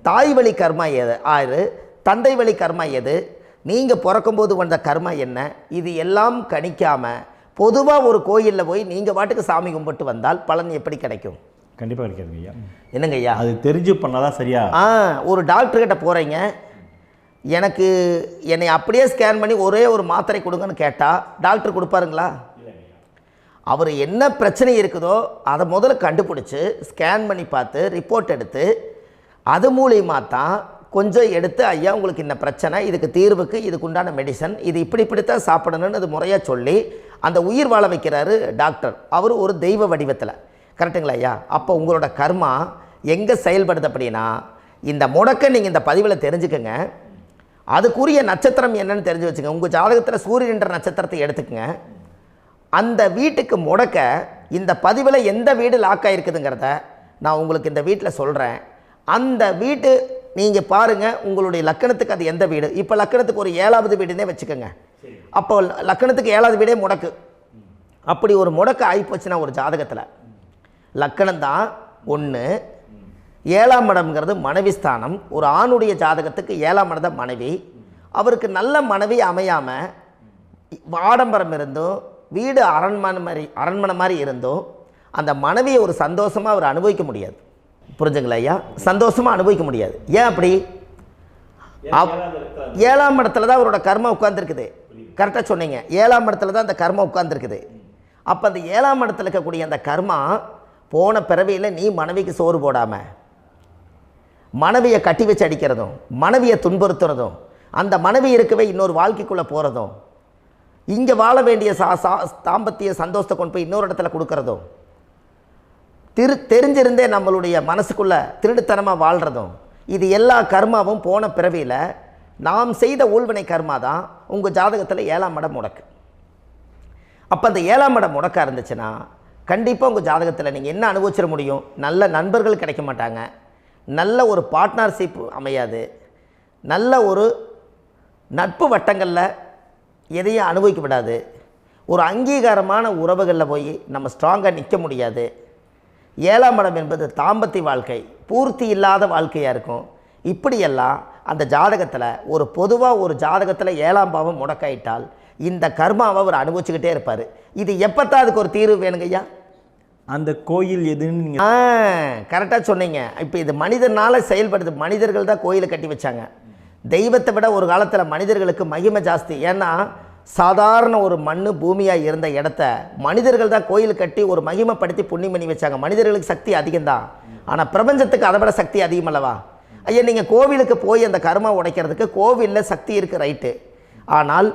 தாய் வழி கர்மா யார், தந்தை வழி கர்மா எது, நீங்கள் பிறக்கும்போது வந்த கர்மா என்ன, இது எல்லாம் கணிக்காமல் பொதுவாக ஒரு கோயிலில் போய் நீங்கள் பாட்டுக்கு சாமி கும்பிட்டு வந்தால் பலன் எப்படி கிடைக்கும்? கண்டிப்பாக கிடைக்காதுங்க ஐயா. என்னங்க ஐயா? அது தெரிஞ்சு பண்ணாதான் சரியா? ஒரு டாக்டர்கிட்ட போகிறீங்க, என்னை அப்படியே ஸ்கேன் பண்ணி ஒரே ஒரு மாத்திரை கொடுங்கன்னு கேட்டால் டாக்டர் கொடுப்பாருங்களா? அவர் என்ன பிரச்சனை இருக்குதோ அதை முதல்ல கண்டுபிடிச்சி ஸ்கேன் பண்ணி பார்த்து ரிப்போர்ட் எடுத்து அது மூலியமாக தான் கொஞ்சம் எடுத்து ஐயா உங்களுக்கு இந்த பிரச்சனை, இதுக்கு தீர்வுக்கு இதுக்குண்டான மெடிசன், இது இப்படித்தான் சாப்பிடணும்னு அது முறையாக சொல்லி அந்த உயிர் வாழ வைக்கிறாரு டாக்டர். அவர் ஒரு தெய்வ வடிவத்தில். கரெக்டுங்களா ஐயா? அப்போ உங்களோட கர்மா எங்கே செயல்படுது அப்படின்னா, இந்த முடக்க நீங்கள் இந்த பதிவில் தெரிஞ்சுக்கங்க. அதுக்குரிய நட்சத்திரம் என்னன்னு தெரிஞ்சு வச்சுங்க. உங்கள் ஜாதகத்தில் சூரியன் என்ற நட்சத்திரத்தை எடுத்துக்கங்க. அந்த வீட்டுக்கு முடக்க இந்த பதிவில் எந்த வீடு லாக் ஆகிருக்குதுங்கிறத நான் உங்களுக்கு இந்த வீட்டில் சொல்கிறேன். அந்த வீட்டு நீங்கள் பாருங்கள், உங்களுடைய லக்கணத்துக்கு அது எந்த வீடு. இப்போ லக்கணத்துக்கு ஒரு 7வது வீடுன்னே வச்சுக்கோங்க. அப்போ லக்கணத்துக்கு 7வது வீடே முடக்கு. அப்படி ஒரு முடக்கு ஆகிப்போச்சுன்னா ஒரு ஜாதகத்தில் லக்கணம் தான் 1, 7ஆம் இடம்ங்கிறது மனைவி ஸ்தானம். ஒரு ஆணுடைய ஜாதகத்துக்கு 7ஆம் இடம் தான் மனைவி. அவருக்கு நல்ல மனைவி அமையாமல் ஆடம்பரம் இருந்தும் வீடு அரண்மனை மாதிரி இருந்தும் அந்த மனைவியை ஒரு சந்தோஷமாக அவர் அனுபவிக்க முடியாது. புரிஞ்சுங்களா ஐயா? சந்தோஷமாக அனுபவிக்க முடியாது. ஏன் அப்படி? 7ஆம் இடத்துல தான் அவரோட கர்மா உட்கார்ந்துருக்குது. கரெக்டாக சொன்னீங்க. 7ஆம் இடத்துல தான் அந்த கர்மா உட்கார்ந்துருக்குது. அப்போ அந்த 7ஆம் இடத்துல இருக்கக்கூடிய அந்த கர்மா போன பிறவியில் நீ மனைவிக்கு சோறு போடாமல் மனைவியை கட்டி வச்சு அடிக்கிறதும், மனைவியை துன்புறுத்துறதும், அந்த மனைவி இருக்கவே இன்னொரு வாழ்க்கைக்குள்ளே போகிறதும், இங்கே வாழ வேண்டிய தாம்பத்திய சந்தோஷத்தை கொண்டு போய் இன்னொரு இடத்துல கொடுக்கறதும், தெரிஞ்சிருந்தே நம்மளுடைய மனசுக்குள்ளே திருடுத்தனமாக வாழ்கிறதும், இது எல்லா கர்மாவும் போன பிறவியில் நாம் செய்த ஊழ்வினை கர்மா தான் உங்கள் ஜாதகத்தில் 7ஆம் இடம் முடக்கு. அப்போ அந்த 7ஆம் இடம் முடக்கா இருந்துச்சுன்னா கண்டிப்பாக உங்கள் ஜாதகத்தில் நீங்கள் என்ன அனுபவிச்சிட முடியும்? நல்ல நண்பர்கள் கிடைக்க மாட்டாங்க, நல்ல ஒரு பார்ட்னர்ஷிப் அமையாது, நல்ல ஒரு நட்பு வட்டங்களில் எதையும் அனுபவிக்க விடாது, ஒரு அங்கீகாரமான உறவுகளில் போய் நம்ம ஸ்ட்ராங்காக நிற்க முடியாது. 7ஆம் இடம் என்பது தாம்பத்திய வாழ்க்கை, பூர்த்தி இல்லாத வாழ்க்கையாக இருக்கும். இப்படியெல்லாம் அந்த ஜாதகத்தில் ஒரு பொதுவாக ஒரு ஜாதகத்தில் 7ஆம் பாவம் முடக்காயிட்டால் இந்த கர்மாவை அவர் அனுபவிச்சுக்கிட்டே இருப்பார். இது எப்போத்தான் அதுக்கு ஒரு தீர்வு வேணுங்கய்யா? அந்த கோயில் எதுன்னு நீங்கள் கரெக்டாக சொன்னீங்க. இப்போ இது மனிதனால் செயல்படுது. மனிதர்கள் தான் கோயிலை கட்டி வச்சாங்க. தெய்வத்தை விட ஒரு காலத்தில் மனிதர்களுக்கு மகிமை ஜாஸ்தி. ஏன்னா சாதாரண ஒரு மண் பூமியாக இருந்த இடத்த மனிதர்கள் தான் கோயில் கட்டி ஒரு மகிமைப்படுத்தி புண்ணியம் பண்ணி வச்சாங்க. மனிதர்களுக்கு சக்தி அதிகம்தான், ஆனால் பிரபஞ்சத்துக்கு அதை விட சக்தி அதிகம் அல்லவா? ஐயா, நீங்கள் கோவிலுக்கு போய் அந்த கர்மா உடைக்கிறதுக்கு கோவிலில் சக்தி இருக்குது, ரைட்டு. ஆனால்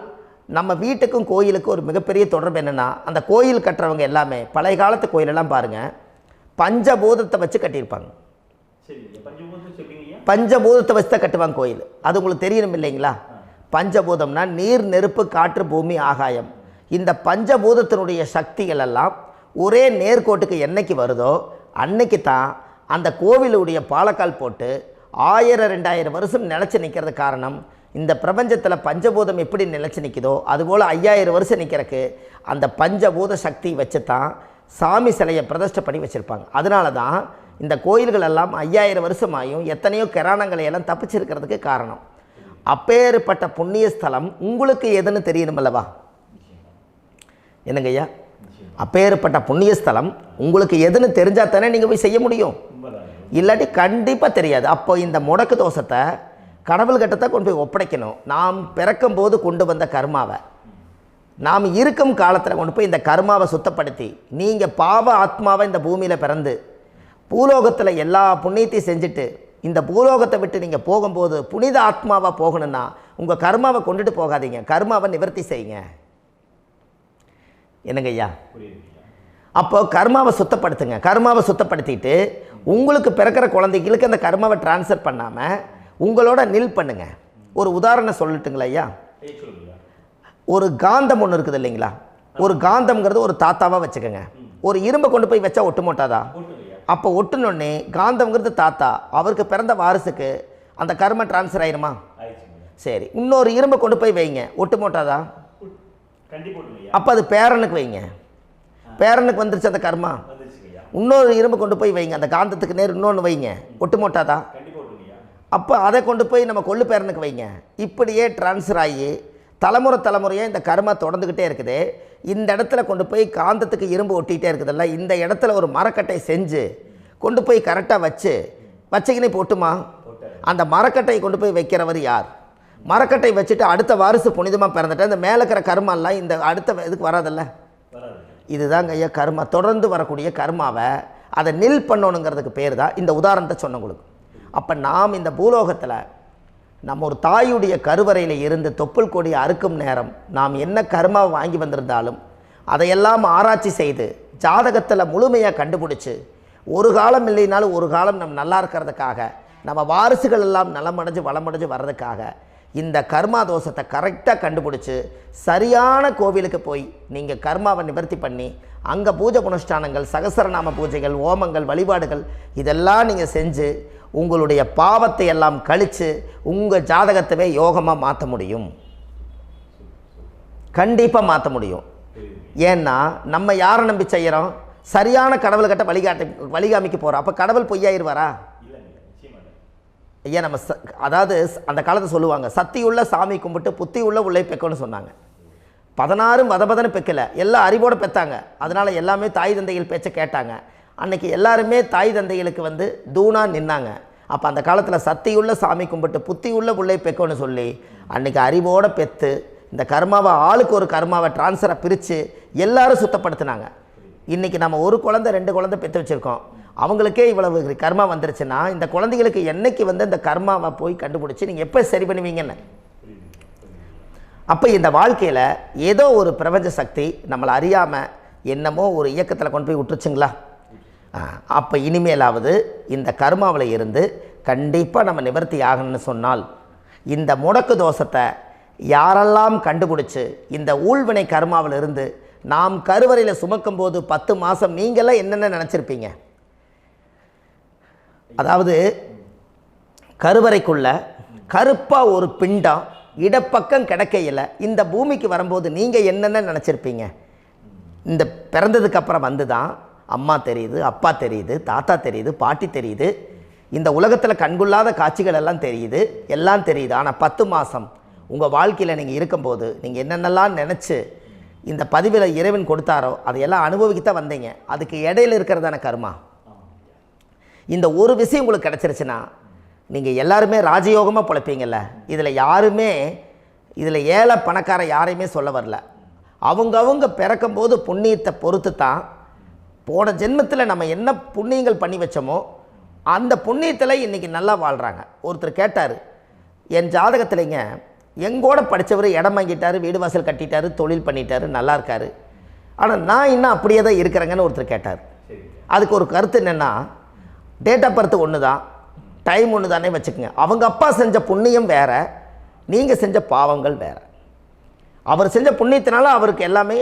நம்ம வீட்டுக்கும் கோயிலுக்கும் ஒரு மிகப்பெரிய தொடர்பு என்னென்னா, அந்த கோயில் கட்டுறவங்க எல்லாமே பழைய காலத்து கோயிலெல்லாம் பாருங்கள், பஞ்சபூதத்தை வச்சு கட்டியிருப்பாங்க. பஞ்சபூதத்தை வச்சு தான் கட்டுவாங்க கோயில். அது உங்களுக்கு தெரியணும் இல்லைங்களா? பஞ்சபூதம்னா நீர், நெருப்பு, காற்று, பூமி, ஆகாயம். இந்த பஞ்சபூதத்தினுடைய சக்திகள் எல்லாம் ஒரே நேர்கோட்டுக்கு என்னைக்கு வருதோ அன்னைக்கு தான் அந்த கோவிலுடைய பாலக்கால் போட்டு 1000-2000 வருஷம் நிலச்சி நிற்கிறது. காரணம், இந்த பிரபஞ்சத்தில் பஞ்சபூதம் எப்படி நிலச்சி நிற்குதோ அதுபோல் 5000 வருஷம் நிற்கிறதுக்கு அந்த பஞ்சபூத சக்தி வச்சு தான் சாமி சிலையை பிரதிஷ்டை பண்ணி வச்சுருப்பாங்க. அதனால தான் இந்த கோயில்கள் எல்லாம் 5000 வருஷமாயும் எத்தனையோ கிராணங்களை எல்லாம் தப்பிச்சிருக்கிறதுக்கு காரணம். அப்பேற்பட்ட புண்ணிய ஸ்தலம் உங்களுக்கு எதுன்னு தெரியணும் அல்லவா? என்னங்க ஐயா? அப்பேற்பட்ட புண்ணிய ஸ்தலம் உங்களுக்கு எதுன்னு தெரிஞ்சால் தானே நீங்கள் போய் செய்ய முடியும், இல்லாட்டி கண்டிப்பாக தெரியாது. அப்போ இந்த முடக்கு தோஷத்தை கடவுள்கிட்ட கொண்டு போய் ஒப்படைக்கணும். நாம் பிறக்கும் போது கொண்டு வந்த கர்மாவை நாம் இருக்கும் காலத்தில் கொண்டு போய் இந்த கர்மாவை சுத்தப்படுத்தி, நீங்கள் பாவ ஆத்மாவை இந்த பூமியில் பிறந்து பூலோகத்தில் எல்லா புண்ணியத்தையும் செஞ்சுட்டு இந்த பூலோகத்தை விட்டு நீங்கள் போகும்போது புனித ஆத்மாவாக போகணுன்னா உங்கள் கர்மாவை கொண்டுட்டு போகாதீங்க, கர்மாவை நிவர்த்தி செய்யுங்க. என்னங்க ஐயா? அப்போ கர்மாவை சுத்தப்படுத்துங்க. கர்மாவை சுத்தப்படுத்திட்டு உங்களுக்கு பிறக்கிற குழந்தைகளுக்கு அந்த கர்மாவை டிரான்ஸ்ஃபர் பண்ணாமல் உங்களோட நில் பண்ணுங்க. ஒரு உதாரணம் சொல்லட்டுங்களா ஐயா? ஒரு காந்தம் ஒன்று இருக்குது இல்லைங்களா? ஒரு காந்தம்ங்கிறது ஒரு தாத்தாவாக வச்சுக்கோங்க. ஒரு இரும்பை கொண்டு போய் வச்சா ஒட்டு மோட்டாதா? அப்போ ஒட்டுனோடனே காந்தம்ங்கிறது தாத்தா, அவருக்கு பிறந்த வாரிசுக்கு அந்த கர்ம டிரான்ஸ்ஃபர் ஆயிருமா? சரி, இன்னொரு இரும்பை கொண்டு போய் வைங்க, ஒட்டு மோட்டாதா? அப்போ அது பேரனுக்கு வைங்க, பேரனுக்கு வந்துருச்சு அந்த கர்மா. இன்னொரு இரும்பை கொண்டு போய் வைங்க, அந்த காந்தத்துக்கு நேர் இன்னொன்று வைங்க, ஒட்டு மோட்டாதா? அப்போ அதை கொண்டு போய் நம்ம கொள்ளு பேரனுக்கு வைங்க. இப்படியே டிரான்ஸ்ஃபர் ஆகி தலைமுறையாக இந்த கர்மா தொடர்ந்துக்கிட்டே இருக்குது. இந்த இடத்துல கொண்டு போய் காந்தத்துக்கு இரும்பு ஒட்டிகிட்டே இருக்குதுல்ல, இந்த இடத்துல ஒரு மரக்கட்டை செஞ்சு கொண்டு போய் கரெக்டாக வச்சுக்கினே போட்டுமா? அந்த மரக்கட்டையை கொண்டு போய் வைக்கிறவர் யார்? மரக்கட்டை வச்சுட்டு அடுத்த வாரிசு புனிதமாக பிறந்துட்டு அந்த மேலே இருக்கிற கர்மாலாம் இந்த அடுத்த இதுக்கு வராதில்ல. இதுதாங்க ஐயா கர்மா. தொடர்ந்து வரக்கூடிய கர்மாவை அதை நில் பண்ணணுங்கிறதுக்கு பேர் தான் இந்த உதாரணத்தை சொன்னவங்களுக்கு. அப்போ நாம் இந்த பூலோகத்தில் நம்ம ஒரு தாயுடைய கருவறையில் இருந்து தொப்புள் கொடி அறுக்கும் நேரம் நாம் என்ன கர்மாவை வாங்கி வந்திருந்தாலும் அதையெல்லாம் ஆராய்ச்சி செய்து ஜாதகத்தில் முழுமையாக கண்டுபிடிச்சி ஒரு காலம் இல்லைனாலும் ஒரு காலம் நம்ம நல்லா இருக்கிறதுக்காக, நம்ம வாரிசுகள் எல்லாம் நலமடைஞ்சு வளமடைஞ்சு வர்றதுக்காக இந்த கர்மா தோஷத்தை கரெக்டாக கண்டுபிடிச்சி சரியான கோவிலுக்கு போய் நீங்கள் கர்மாவை நிவர்த்தி பண்ணி அங்கே பூஜை புனஸ்தானங்கள், சகசரநாம பூஜைகள், ஓமங்கள், வழிபாடுகள் இதெல்லாம் நீங்கள் செஞ்சு உங்களுடைய பாவத்தை எல்லாம் கழித்து உங்கள் ஜாதகத்தவே யோகமாக மாற்ற முடியும். கண்டிப்பாக மாற்ற முடியும். ஏன்னா நம்ம யாரை நம்பி செய்கிறோம்? சரியான கடவுள்கிட்ட வழிகாமிக்க போகிறோம். அப்போ கடவுள் பொய்யாயிருவாரா? ஐயா நம்ம அதாவது அந்த காலத்தை சொல்லுவாங்க, சத்தியுள்ள சாமி கும்பிட்டு புத்தி உள்ள உள்ளே பெக்கணும்னு சொன்னாங்க. 16 வதபதன்னு பெக்கலை, எல்லாம் அறிவோடு பெற்றாங்க. அதனால் எல்லாமே தாய் தந்தைகள் பேச்சை கேட்டாங்க. அன்றைக்கி எல்லாருமே தாய் தந்தைகளுக்கு தூணாக நின்னாங்க. அப்போ அந்த காலத்தில் சத்தியுள்ள சாமி கும்பிட்டு புத்தி உள்ள உள்ளே பெக்கணும்னு சொல்லி அன்றைக்கி அறிவோடு பெற்று இந்த கர்மாவை ஆளுக்கு ஒரு கர்மாவை டிரான்ஸ்ஃபரை பிரித்து எல்லாரும் சுத்தப்படுத்தினாங்க. இன்றைக்கி நம்ம ஒரு குழந்தை 2 குழந்தை பெற்று வச்சுருக்கோம். அவங்களுக்கே இவ்வளவு கர்மா வந்துருச்சுன்னா இந்த குழந்தைகளுக்கு என்னைக்கு இந்த கர்மாவை போய் கண்டுபிடிச்சி நீங்கள் எப்போ சரி பண்ணுவீங்கன்னு. அப்போ இந்த வாழ்க்கையில் ஏதோ ஒரு பிரபஞ்ச சக்தி நம்மளை அறியாமல் என்னமோ ஒரு இயக்கத்தில் கொண்டு போய் விட்டுருச்சுங்களா? அப்போ இனிமேலாவது இந்த கர்மாவில் இருந்து கண்டிப்பாக நம்ம நிவர்த்தி ஆகணும்னு சொன்னால் இந்த முடக்கு தோஷத்தை யாரெல்லாம் கண்டுபிடிச்சி இந்த ஊழ்வினை கர்மாவில் இருந்து நாம் கருவறையில் சுமக்கும் போது 10 மாதம் நீங்களாம் என்னென்ன நினச்சிருப்பீங்க? அதாவது கருவறைக்குள்ள கருப்பாக ஒரு பிண்டம் இடப்பக்கம் கிடக்கையில் இந்த பூமிக்கு வரும்போது நீங்கள் என்னென்ன நினச்சிருப்பீங்க? இந்த பிறந்ததுக்கு அப்புறம் வந்து தான் அம்மா தெரியுது, அப்பா தெரியுது, தாத்தா தெரியுது, பாட்டி தெரியுது, இந்த உலகத்தில் கண்கொள்ளாத காட்சிகள் எல்லாம் தெரியுது, எல்லாம் தெரியுது. ஆனால் 10 மாதம் உங்கள் வாழ்க்கையில் நீங்கள் இருக்கும்போது நீங்கள் என்னென்னலாம் நினச்சி இந்த பதிவில் இறைவன் கொடுத்தாரோ அதையெல்லாம் அனுபவிக்கத்தான் வந்தீங்க. அதுக்கு இடையில இருக்கிறதான கர்மா. இந்த ஒரு விஷயம் உங்களுக்கு கிடச்சிருச்சுன்னா நீங்கள் எல்லாருமே ராஜயோகமாக பிழைப்பீங்கள்ல. இதில் ஏழை பணக்கார யாரையுமே சொல்ல வரல. அவங்க பிறக்கும்போது புண்ணியத்தை பொறுத்து தான் போன ஜென்மத்தில் நம்ம என்ன புண்ணியங்கள் பண்ணி வச்சோமோ அந்த புண்ணியத்தில் இன்றைக்கி நல்லா வாழ்கிறாங்க. ஒருத்தர் கேட்டார், என் ஜாதகத்தில்ங்க எங்கூட படித்தவர் இடம் வாங்கிட்டார், வீடு வாசல் கட்டிட்டார், தொழில் பண்ணிட்டார், நல்லா இருக்கார், ஆனால் நான் இன்னும் அப்படியே தான் இருக்கிறேங்கன்னு ஒருத்தர் கேட்டார். அதுக்கு ஒரு கருத்து என்னென்னா, டேட் ஆஃப் பர்த் ஒன்று தான், டைம் ஒன்று தானே வச்சுக்கோங்க. அவங்க அப்பா செஞ்ச புண்ணியம் வேறு, நீங்கள் செஞ்ச பாவங்கள் வேறு. அவர் செஞ்ச புண்ணியத்தினால அவருக்கு எல்லாமே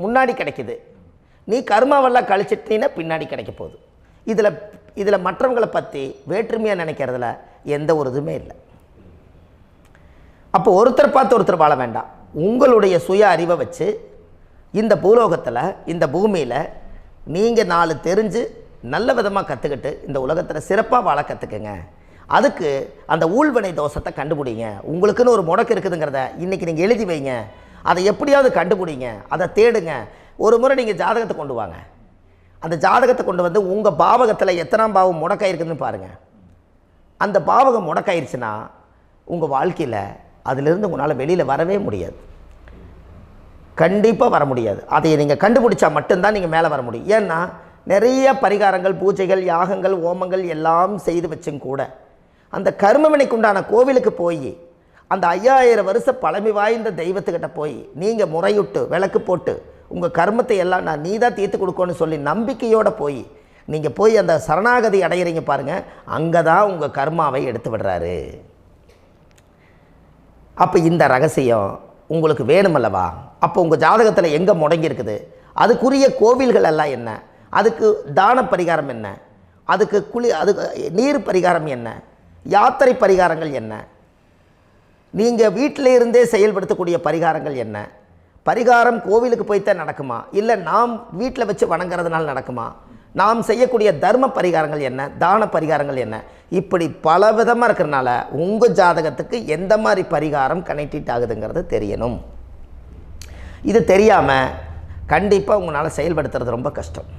முன்னாடி கிடைக்குது. நீ கர்மாவெல்லாம் கழிச்சிட்டீங்கன்னா பின்னாடி கிடைக்க போகுது. இதில் மற்றவங்களை பற்றி வேற்றுமையாக நினைக்கிறதுல எந்த ஒரு இதுவுமே இல்லை. அப்போ ஒருத்தர் பார்த்து ஒருத்தர் வாழ வேண்டாம். உங்களுடைய சுய அறிவை வச்சு இந்த பூலோகத்தில் இந்த பூமியில் நீங்கள் 4 தெரிஞ்சு நல்ல விதமாக கற்றுக்கிட்டு இந்த உலகத்தில் சிறப்பாக வாழ கற்றுக்குங்க. அதுக்கு அந்த ஊழ்வினை தோஷத்தை கண்டுபிடிங்க. உங்களுக்குன்னு ஒரு முடக்கு இருக்குதுங்கிறத இன்றைக்கி நீங்கள் எழுதி வைங்க. அதை எப்படியாவது கண்டுபிடிங்க, அதை தேடுங்க. ஒரு முறை நீங்கள் ஜாதகத்தை கொண்டு வாங்க. அந்த ஜாதகத்தை கொண்டு வந்து உங்கள் பாவகத்தில் எத்தனாம் பாவம் முடக்காயிருக்குதுன்னு பாருங்கள். அந்த பாவகம் முடக்காயிருச்சுன்னா உங்கள் வாழ்க்கையில் அதிலிருந்து உங்களால் வெளியில் வரவே முடியாது, கண்டிப்பாக வர முடியாது. அதை நீங்கள் கண்டுபிடிச்சா மட்டும்தான் நீங்கள் மேலே வர முடியும். ஏன்னா நிறைய பரிகாரங்கள், பூஜைகள், யாகங்கள், ஓமங்கள் எல்லாம் செய்து வச்சும் கூட அந்த கர்மவினைக்கு உண்டான கோவிலுக்கு போய் அந்த 5000 வருஷ பழமை வாய்ந்த தெய்வத்துக்கிட்ட போய் நீங்கள் முறையிட்டு விளக்கு போட்டு உங்கள் கர்மத்தை எல்லாம் நான் நீ தான் தீர்த்து கொடுக்கணும்னு சொல்லி நம்பிக்கையோடு நீங்கள் போய் அந்த சரணாகதி அடையிறீங்க பாருங்கள், அங்கே தான் உங்கள் கர்மாவை எடுத்து விடுறாரு. அப்போ இந்த ரகசியம் உங்களுக்கு வேணுமல்லவா? அப்போ உங்கள் ஜாதகத்தில் எங்கே முடங்கி அதுக்குரிய கோவில்கள் எல்லாம் என்ன, அதுக்கு தான பரிகாரம் என்ன, அதுக்கு நீர் பரிகாரம் என்ன, யாத்திரை பரிகாரங்கள் என்ன, நீங்கள் வீட்டில் இருந்தே செயல்படுத்தக்கூடிய பரிகாரங்கள் என்ன, பரிகாரம் கோவிலுக்கு போய்த்தான் நடக்குமா, இல்லை நாம் வீட்டில் வச்சு வணங்குறதுனால நடக்குமா, நாம் செய்யக்கூடிய தர்ம பரிகாரங்கள் என்ன, தான பரிகாரங்கள் என்ன, இப்படி பல விதமாக இருக்கிறனால உங்கள் ஜாதகத்துக்கு எந்த மாதிரி பரிகாரம் கனெக்ட் ஆகுதுங்கிறது தெரியணும். இது தெரியாமல் கண்டிப்பாக உங்களால் செயல்படுத்துறது ரொம்ப கஷ்டம்.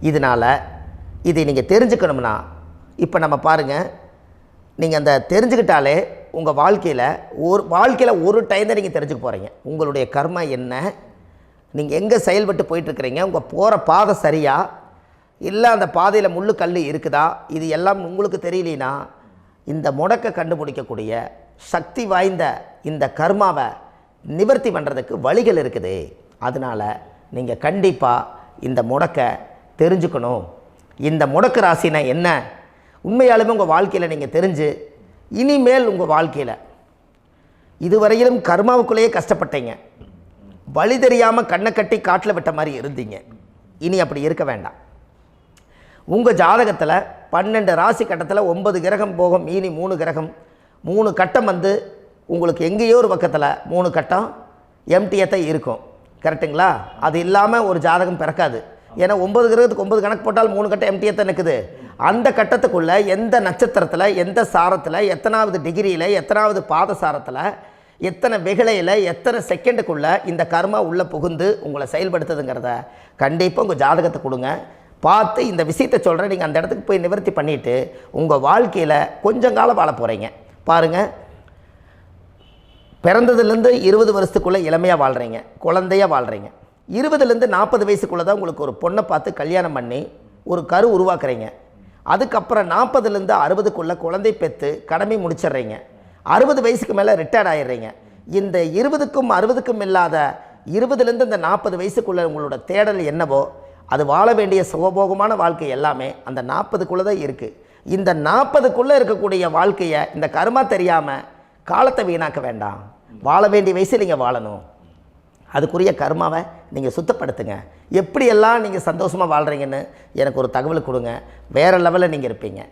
இதனால் இதை நீங்கள் தெரிஞ்சுக்கணும்னா இப்போ நம்ம பாருங்கள், நீங்கள் அந்த தெரிஞ்சுக்கிட்டாலே உங்கள் வாழ்க்கையில் ஒரு டைம் தான் நீங்கள் தெரிஞ்சுக்க போகிறீங்க. உங்களுடைய கர்மா என்ன, நீங்கள் எங்கே செயல்பட்டு போயிட்டுருக்கிறீங்க, உங்கள் போகிற பாதை சரியா இல்லை அந்த பாதையில் முள்ளு கல் இருக்குதா, இது எல்லாம் உங்களுக்கு தெரியலனா இந்த முடக்கை கண்டுபிடிக்கக்கூடிய சக்தி வாய்ந்த இந்த கர்மாவை நிவர்த்தி பண்ணுறதுக்கு வழிகள் இருக்குது. அதனால் நீங்கள் கண்டிப்பாக இந்த முடக்கை தெரிஞ்சுக்கணும். இந்த முடக்கு ராசினா என்ன உண்மையாலுமே உங்கள் வாழ்க்கையில் நீங்கள் தெரிஞ்சு இனிமேல் உங்கள் வாழ்க்கையில் இதுவரையிலும் கர்மாவுக்குள்ளேயே கஷ்டப்பட்டீங்க, வழி தெரியாமல் கண்ணை கட்டி காட்டில் விட்ட மாதிரி இருந்தீங்க. இனி அப்படி இருக்க வேண்டாம். உங்கள் ஜாதகத்தில் 12 ராசி கட்டத்தில் 9 கிரகம் போகும், மீனி 3 கிரகம், 3 கட்டம் உங்களுக்கு எங்கேயோ ஒரு பக்கத்தில் 3 கட்டம் எம்டியாக தான் இருக்கும். கரெக்டுங்களா? அது இல்லாமல் ஒரு ஜாதகம் பிறக்காது. ஏன்னா 9 கிரகத்துக்கு 9 கணக்கு போட்டால் 3 கட்டம் எம்டியாக தான் நிற்குது. அந்த கட்டத்துக்குள்ளே எந்த நட்சத்திரத்தில், எந்த சாரத்தில், எத்தனாவது டிகிரியில், எத்தனாவது பாதசாரத்தில், எத்தனை வெகுளையில், எத்தனை செகண்டுக்குள்ளே இந்த கர்மா உள்ளே புகுந்து உங்களை செயல்படுத்துதுங்கிறத கண்டிப்பாக உங்கள் ஜாதகத்தை கொடுங்க. பார்த்து இந்த விஷயத்தை சொல்கிறேன், நீங்கள் அந்த இடத்துக்கு போய் நிவர்த்தி பண்ணிவிட்டு உங்கள் வாழ்க்கையில் கொஞ்சம் காலம் வாழ போகிறீங்க. பாருங்கள், பிறந்ததுலேருந்து 20 வருஷத்துக்குள்ளே இளமையாக வாழ்கிறீங்க, குழந்தையாக வாழ்கிறீங்க. 20லேருந்து 40 வயசுக்குள்ளே தான் உங்களுக்கு ஒரு பொண்ணை பார்த்து கல்யாணம் பண்ணி ஒரு கரு உருவாக்குறீங்க. அதுக்கப்புறம் 40லேருந்து 60க்குள்ளே குழந்தை பெற்று கடமை முடிச்சிடுறீங்க. 60 வயசுக்கு மேலே ரிட்டையர்ட் ஆகிடுறீங்க. இந்த 20க்கும் 60க்கும் இல்லாத 20லேருந்து இந்த 40 வயசுக்குள்ளே உங்களோட தேடல் என்னவோ அது வாழ வேண்டிய சுகபோகமான வாழ்க்கை எல்லாமே அந்த 40க்குள்ளே தான் இருக்குது. இந்த 40க்குள்ளே இருக்கக்கூடிய வாழ்க்கையை இந்த கர்மா தெரியாமல் காலத்தை வீணாக்க வேண்டாம். வாழ வேண்டிய வயசில் நீங்கள் வாழணும். அதுக்குரிய கர்மாவை நீங்கள் சுத்தப்படுத்துங்க. எப்படியெல்லாம் நீங்கள் சந்தோஷமாக வாழ்கிறீங்கன்னு எனக்கு ஒரு தகவல் கொடுங்க. வேறு லெவலில் நீங்கள் இருப்பீங்க.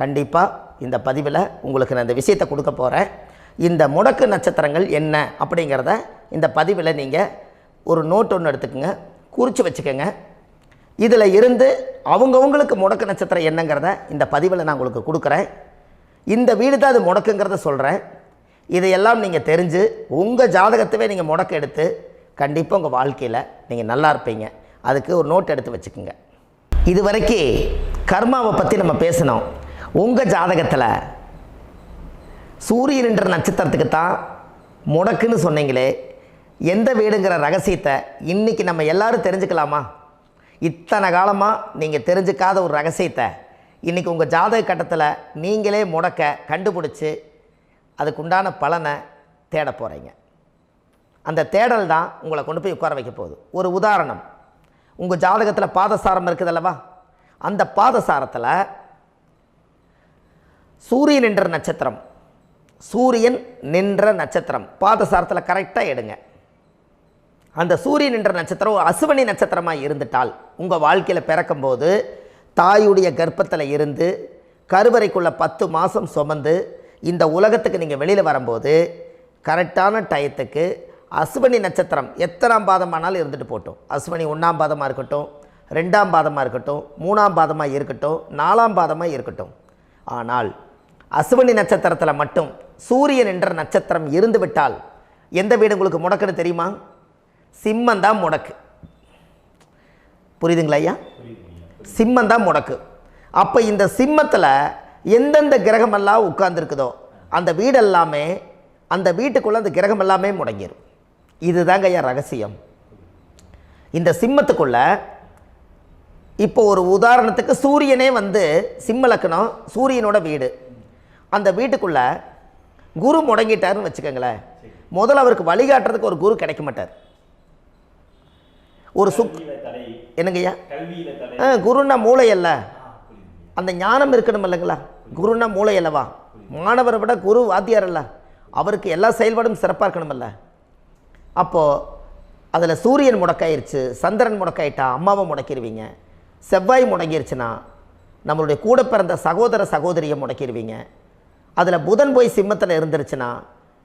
கண்டிப்பாக இந்த பதிவில் உங்களுக்கு நான் இந்த விஷயத்தை கொடுக்க போகிறேன். இந்த முடக்கு நட்சத்திரங்கள் என்ன அப்படிங்கிறத இந்த பதிவில் நீங்கள் ஒரு நோட் ஒன்று எடுத்துக்கோங்க, குறித்து வச்சுக்கோங்க. இதில் இருந்து அவங்கவுங்களுக்கு முடக்கு நட்சத்திரம் என்னங்கிறத இந்த பதிவில் நான் உங்களுக்கு கொடுக்குறேன். இந்த வீடு தான் அது முடக்குங்கிறத சொல்கிறேன். இதையெல்லாம் நீங்கள் தெரிஞ்சு உங்கள் ஜாதகத்தவே நீங்கள் முடக்கு எடுத்து கண்டிப்பாக உங்கள் வாழ்க்கையில் நீங்கள் நல்லா இருப்பீங்க. அதுக்கு ஒரு நோட் எடுத்து வச்சுக்கோங்க. இது வரைக்கும் கர்மாவை பற்றி நம்ம பேசினோம். உங்கள் ஜாதகத்தில் சூரியன் என்ற நட்சத்திரத்துக்கு தான் முடக்குன்னு சொன்னீங்களே, எந்த வீடுங்கிற ரகசியத்தை இன்றைக்கி நம்ம எல்லோரும் தெரிஞ்சுக்கலாமா? இத்தனை காலமாக நீங்கள் தெரிஞ்சுக்காத ஒரு ரகசியத்தை இன்றைக்கி உங்கள் ஜாதக கட்டத்தில் நீங்களே முடக்க கண்டுபிடிச்சி அதுக்குண்டான பலனை தேட போகிறீங்க. அந்த தேடல் தான் உங்களை கொண்டு போய் உட்கார வைக்க போகுது. ஒரு உதாரணம், உங்கள் ஜாதகத்தில் பாதசாரம் இருக்குது அல்லவா? அந்த பாதசாரத்தில் சூரியன் என்ற நட்சத்திரம், சூரியன் நின்ற நட்சத்திரம் பாதசாரத்தில் கரெக்டாக எடுங்க. அந்த சூரியன் என்ற நட்சத்திரம் ஒரு அசுவனி நட்சத்திரமாக இருந்துட்டால் உங்கள் வாழ்க்கையில் பிறக்கும்போது தாயுடைய கர்ப்பத்தில் இருந்து கருவறைக்குள்ளே 10 மாதம் சுமந்து இந்த உலகத்துக்கு நீங்கள் வெளியில் வரும்போது கரெக்டான டயத்துக்கு அசுவனி நட்சத்திரம் எத்தனாம் பாதமானாலும் இருந்துட்டு போட்டோம். அசுவனி 1ஆம் பாதமாக இருக்கட்டும், 2ஆம் பாதமாக இருக்கட்டும், 3ஆம் பாதமாக இருக்கட்டும், 4ஆம் பாதமாக இருக்கட்டும். ஆனால் அசுவனி நட்சத்திரத்தில் மட்டும் சூரியன் என்ற நட்சத்திரம் இருந்து விட்டால் எந்த வீடு உங்களுக்கு முடக்குன்னு தெரியுமா? சிம்மந்தான் முடக்கு. புரியுதுங்களா ஐயா? சிம்மந்தான் முடக்கு. அப்போ இந்த சிம்மத்தில் எந்தெந்த கிரகமெல்லாம் உட்கார்ந்துருக்குதோ அந்த வீடு எல்லாமே, அந்த வீட்டுக்குள்ளே அந்த கிரகம் எல்லாமே முடங்கிடும். இதுதாங்க ஐயா ரகசியம். இந்த சிம்மத்துக்குள்ளே இப்போ ஒரு உதாரணத்துக்கு சூரியனே வந்து சிம்ம லக்னம், சூரியனோட வீடு. அந்த வீட்டுக்குள்ளே குரு முடங்கிட்டாருன்னு வச்சுக்கோங்களேன். முதல்ல அவருக்கு வழிகாட்டுறதுக்கு ஒரு குரு கிடைக்க மாட்டார். ஒரு என்னங்கய்யா, குருன்னா மூளை அல்ல, அந்த ஞானம் இருக்கணும் இல்லைங்களா? குருன்னா மூளை அல்லவா? மாணவரை விட குரு வாத்தியார் அல்ல, அவருக்கு எல்லா செயல்பாடும் சிறப்பாக இருக்கணுமல்ல. அப்போது அதில் சூரியன் முடக்காயிருச்சு, சந்திரன் முடக்காயிட்டா அம்மாவை முடக்கிடுவீங்க. செவ்வாய் முடங்கிருச்சுன்னா நம்மளுடைய கூட பிறந்த சகோதர சகோதரியை முடக்கிடுவீங்க. அதில் புதன் போய் சிம்மத்தில் இருந்துருச்சுன்னா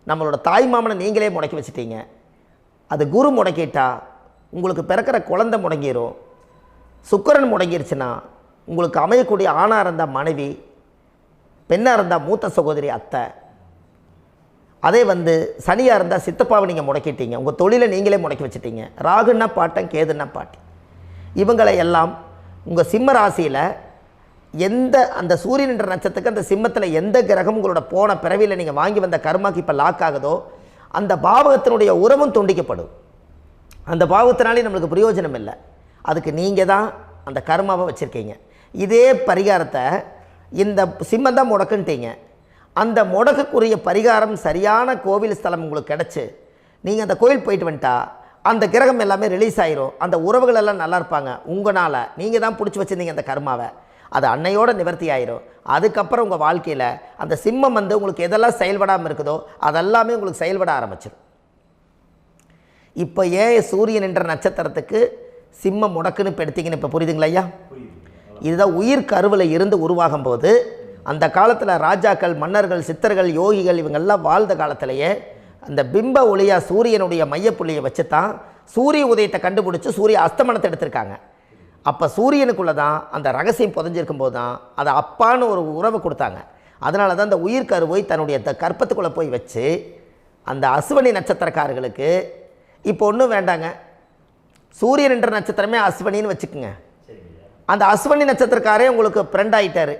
நம்மளோட தாய் மாமனை நீங்களே முடக்கி வச்சுட்டீங்க. அது குரு முடக்கிட்டா உங்களுக்கு பிறக்கிற குழந்தை முடங்கிடும். சுக்கிரன் முடங்கிருச்சுன்னா உங்களுக்கு அமையக்கூடிய ஆணாக இருந்தால் மனைவி, பெண்ணாக இருந்தால் மூத்த சகோதரி அத்தை. அதே வந்து சனியாக இருந்தால் சித்தப்பாவை நீங்கள் முடக்கிட்டீங்க, உங்கள் தொழிலை நீங்களே முடக்கி வச்சுட்டீங்க. ராகுன்னா பாட்டன், கேதுன்னா பாட்டி. இவங்களை எல்லாம் உங்கள் சிம்ம ராசியில் எந்த அந்த சூரியன் என்ற நட்சத்திரத்துக்கு அந்த சிம்மத்தில் எந்த கிரகம் உங்களோட போன பிறவியில் நீங்கள் வாங்கி வந்த கர்மாக்கு இப்போ லாக் ஆகுதோ அந்த பாவகத்தினுடைய உறவும் துண்டிக்கப்படும். அந்த பாவத்தினாலே நம்மளுக்கு பிரயோஜனம் இல்லை. அதுக்கு நீங்கள் தான் அந்த கர்மாவை வச்சுருக்கீங்க. இதே பரிகாரத்தை இந்த சிம்மம் தான் முடக்குன்ட்டீங்க. அந்த முடக்குக்குரிய பரிகாரம் சரியான கோவில் ஸ்தலம் உங்களுக்கு கிடச்சி நீங்கள் அந்த கோவில் போயிட்டு வந்துட்டா அந்த கிரகம் எல்லாமே ரிலீஸ் ஆயிரும். அந்த உறவுகள் எல்லாம் நல்லா இருப்பாங்க. உங்களால் நீங்கள் தான் பிடிச்சி வச்சுருந்தீங்க அந்த கர்மாவை, அது அன்னையோட நிவர்த்தி ஆயிரும். அதுக்கப்புறம் உங்கள் வாழ்க்கையில் அந்த சிம்மம் வந்து உங்களுக்கு எதெல்லாம் செயல்படாமல் இருக்குதோ அதெல்லாமே உங்களுக்கு செயல்பட ஆரம்பிச்சிடும். இப்போ ஏன் சூரியன் என்ற நட்சத்திரத்துக்கு சிம்மம் முடக்குன்னு இப்போ எடுத்தீங்கன்னு இப்போ புரியுதுங்களா ஐயா? இதுதான் உயிர் கருவில் இருந்து உருவாகும் போது அந்த காலத்தில் ராஜாக்கள், மன்னர்கள், சித்தர்கள், யோகிகள் இவங்கெல்லாம் வாழ்ந்த காலத்திலேயே அந்த பிம்ப ஒளியாக சூரியனுடைய மையப்புள்ளியை வச்சு தான் சூரிய உதயத்தை கண்டுபிடிச்சி சூரிய அஸ்தமனத்தை எடுத்திருக்காங்க. அப்போ சூரியனுக்குள்ளே தான் அந்த ரகசியம் புதஞ்சிருக்கும் போது தான் அதை அப்பான்னு ஒரு உறவை கொடுத்தாங்க. அதனால தான் அந்த உயிர் கருவை தன்னுடைய கற்பத்துக்குள்ளே போய் வச்சு அந்த அஸ்வினி நட்சத்திரக்காரர்களுக்கு இப்போ ஒன்றும் வேண்டாங்க, சூரியன் என்ற நட்சத்திரமே அஸ்வினின்னு வச்சுக்குங்க. அந்த அஸ்வினி நட்சத்திரக்காரே உங்களுக்கு ஃப்ரெண்ட் ஆகிட்டார்,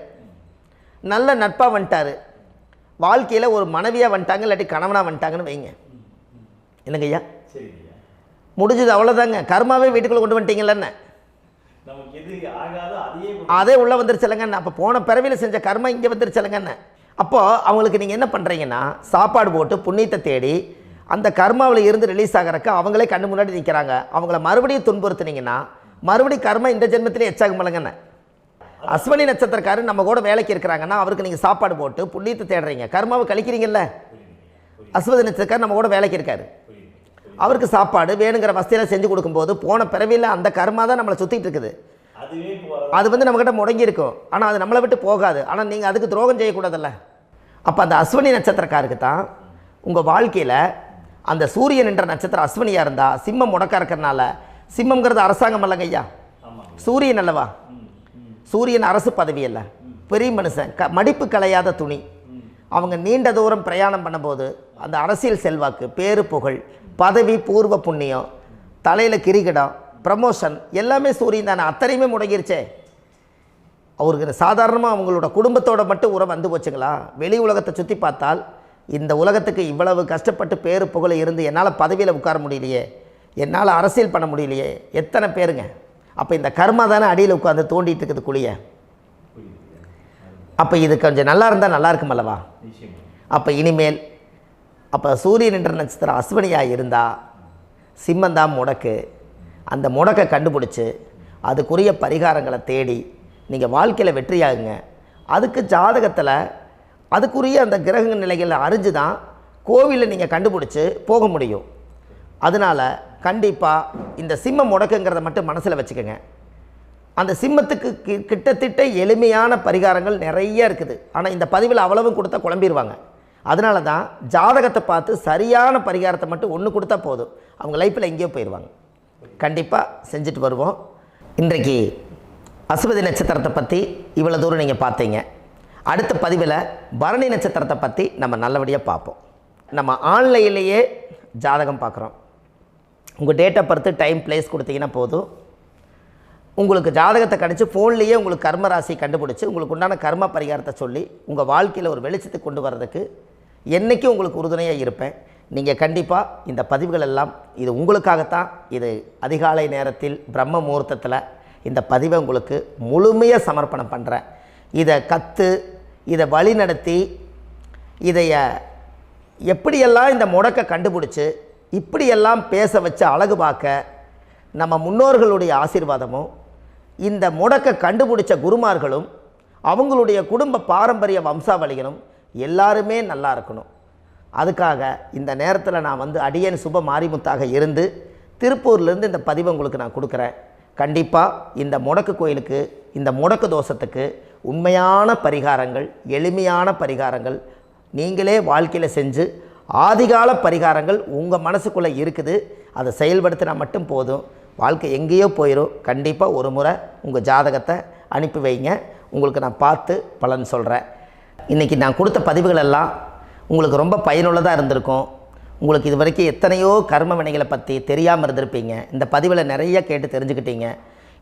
நல்ல நட்பாக வந்துட்டார், வாழ்க்கையில் ஒரு மனைவியாக வந்துட்டாங்க, இல்லாட்டி கணவனாக வந்துட்டாங்கன்னு வைங்க. என்னங்க ஐயா, முடிஞ்சது அவ்வளோதாங்க. கர்மாவே வீட்டுக்குள்ளே கொண்டு வந்துட்டீங்களேன்னு அதே உள்ளே வந்துருச்சலங்கன்னு. அப்போ போன பிறவியில் செஞ்ச கர்மா இங்கே வந்துருச்சலங்கன்னு. அப்போது அவங்களுக்கு நீங்கள் என்ன பண்ணுறீங்கன்னா சாப்பாடு போட்டு புண்ணியத்தை தேடி அந்த கர்மாவில் இருந்து ரிலீஸ் ஆகிறக்கு அவங்களே கண்ணு முன்னாடி நிற்கிறாங்க. அவங்கள மறுபடியும் துன்புறுத்துனீங்கன்னா மறுபடியும் கர்மா இந்த ஜென்மத்திலே எச்சாகும் இல்லைங்கன்னு. அஸ்வினி நட்சத்திரக்காரர் நம்ம கூட வேலைக்கு இருக்கிறாங்கன்னா அவருக்கு நீங்கள் சாப்பாடு போட்டு புண்ணியத்தை தேடுறீங்க, கர்மாவை கழிக்கிறீங்கல்ல. அஸ்வினி நட்சத்திரக்காரர் நம்ம கூட வேலைக்கு இருக்காரு, அவருக்கு சாப்பாடு வேணுங்கிற வசதியெல்லாம் செஞ்சு கொடுக்கும்போது போன பிறவியில் அந்த கர்மா தான் நம்மளை சுற்றிட்டு இருக்குது. அது வந்து நம்மக்கிட்ட முடங்கி இருக்கும், ஆனால் அது நம்மளை விட்டு போகாது. ஆனால் நீங்கள் அதுக்கு துரோகம் செய்யக்கூடாதுல்ல. அப்போ அந்த அஸ்வினி நட்சத்திரக்காருக்கு தான் உங்கள் வாழ்க்கையில் அந்த சூரியன் என்ற நட்சத்திரம் அஸ்வினியாக இருந்தால் சிம்மம் முடக்க இருக்கிறனால, சிம்மங்கிறது அரசாங்கம் அல்லங்க ஐயா, சூரியன் அல்லவா, சூரியன் அரசு பதவி அல்ல, பெரிய மனுஷன், மடிப்பு கலையாத துணி. அவங்க நீண்ட தூரம் பிரயாணம் பண்ணும்போது அந்த அரசியல் செல்வாக்கு, பேரு புகழ், பதவி, பூர்வ புண்ணியம், தலையில் கிரிகிடம், ப்ரமோஷன் எல்லாமே சூரியன் தானே. அத்தனையுமே முடங்கிருச்சே. அவருக்கு சாதாரணமாக அவங்களோட குடும்பத்தோட மட்டும் உறவு வந்து போச்சுங்களா? வெளி உலகத்தை சுற்றி பார்த்தால் இந்த உலகத்துக்கு இவ்வளவு கஷ்டப்பட்டு பேரு புகழை இருந்து என்னால் பதவியில் உட்கார முடியலையே, என்னால் அரசியல் பண்ண முடியலையே, எத்தனை பேருங்க. அப்போ இந்த கர்மா தானே அடியில் உட்காந்து தோண்டிகிட்டு இருக்குது குழிய. அப்போ இது கொஞ்சம் நல்லா இருந்தால் நல்லா இருக்கும் அல்லவா? அப்போ இனிமேல் அப்போ சூரியன் என்ற நட்சத்திரம் அஸ்வினியாக இருந்தால் சிம்மந்தான் முடக்கு. அந்த முடக்கை கண்டுபிடிச்சி அதுக்குரிய பரிகாரங்களை தேடி நீங்கள் வாழ்க்கையில் வெற்றியாகுங்க. அதுக்கு ஜாதகத்தில் அதுக்குரிய அந்த கிரக நிலைகளை அறிஞ்சு தான் கோவிலில் நீங்கள் கண்டுபிடிச்சி போக முடியும். அதனால் கண்டிப்பாக இந்த சிம்ம முடக்குங்கிறத மட்டும் மனசில் வச்சுக்கோங்க. அந்த சிம்மத்துக்கு கிட்டத்தட்ட எளிமையான பரிகாரங்கள் நிறைய இருக்குது. ஆனால் இந்த பதிவில் அவ்வளவும் கொடுத்தா குழம்பிடுவாங்க. அதனால தான் ஜாதகத்தை பார்த்து சரியான பரிகாரத்தை மட்டும் ஒன்று கொடுத்தா போதும், அவங்க லைஃப்பில் எங்கேயோ போயிடுவாங்க. கண்டிப்பாக செஞ்சுட்டு வருவோம். இன்றைக்கு அஸ்வதி நட்சத்திரத்தை பற்றி இவ்வளோ தூரம் நீங்கள் பார்த்தீங்க. அடுத்த பதிவில் பரணி நட்சத்திரத்தை பற்றி நம்ம நல்லபடியாக பார்ப்போம். நம்ம ஆன்லைன்லேயே ஜாதகம் பார்க்குறோம். உங்கள் date of birth, time, place கொடுத்தீங்கன்னா போதும், உங்களுக்கு ஜாதகத்தை கணிச்சு ஃபோன்லேயே உங்களுக்கு கர்ம ராசி கண்டுபிடிச்சி உங்களுக்கு உண்டான கர்ம பரிகாரத்தை சொல்லி உங்கள் வாழ்க்கையில் ஒரு வெளிச்சத்தை கொண்டு வர்றதுக்கு என்றைக்கும் உங்களுக்கு உறுதுணையாக இருப்பேன். நீங்கள் கண்டிப்பாக இந்த பதிவுகள் எல்லாம் இது உங்களுக்காகத்தான். இது அதிகாலை நேரத்தில் பிரம்ம முகூர்த்தத்தில் இந்த பதிவை உங்களுக்கு முழுமையாக சமர்ப்பணம் பண்ணுறேன். இதை இதை வழி நடத்தி இதைய எப்படியெல்லாம் இந்த முடக்கை கண்டுபிடிச்சி இப்படியெல்லாம் பேச வச்சு அழகு பார்க்க நம்ம முன்னோர்களுடைய ஆசீர்வாதமும், இந்த முடக்கை கண்டுபிடிச்ச குருமார்களும், அவங்களுடைய குடும்ப பாரம்பரிய வம்சாவளிகளும் எல்லாருமே நல்லா இருக்கணும். அதுக்காக இந்த நேரத்தில் நான் வந்து அடியேன் சுப மாரிமுத்தாக இருந்து திருப்பூர்லேருந்து இந்த பதிவை உங்களுக்கு நான் கொடுக்குறேன். கண்டிப்பாக இந்த முடக்கு கோயிலுக்கு, இந்த முடக்கு தோஷத்துக்கு உண்மையான பரிகாரங்கள், எளிமையான பரிகாரங்கள் நீங்களே வாழ்க்கையில் செஞ்சு ஆதிகால பரிகாரங்கள் உங்கள் மனசுக்குள்ளே இருக்குது. அதை செயல்படுத்தினா மட்டும் போதும், வாழ்க்கை எங்கேயோ போயிடும். கண்டிப்பாக ஒரு முறை உங்கள் ஜாதகத்தை அனுப்பி வைங்க, உங்களுக்கு நான் பார்த்து பலன் சொல்கிறேன். இன்றைக்கி நான் கொடுத்த பதிவுகள் எல்லாம் உங்களுக்கு ரொம்ப பயனுள்ளதாக இருந்திருக்கும். உங்களுக்கு இது வரைக்கும் எத்தனையோ கர்ம வினைகளை பற்றி தெரியாமல் இருந்திருப்பீங்க. இந்த பதிவில் நிறைய கேட்டு தெரிஞ்சுக்கிட்டீங்க.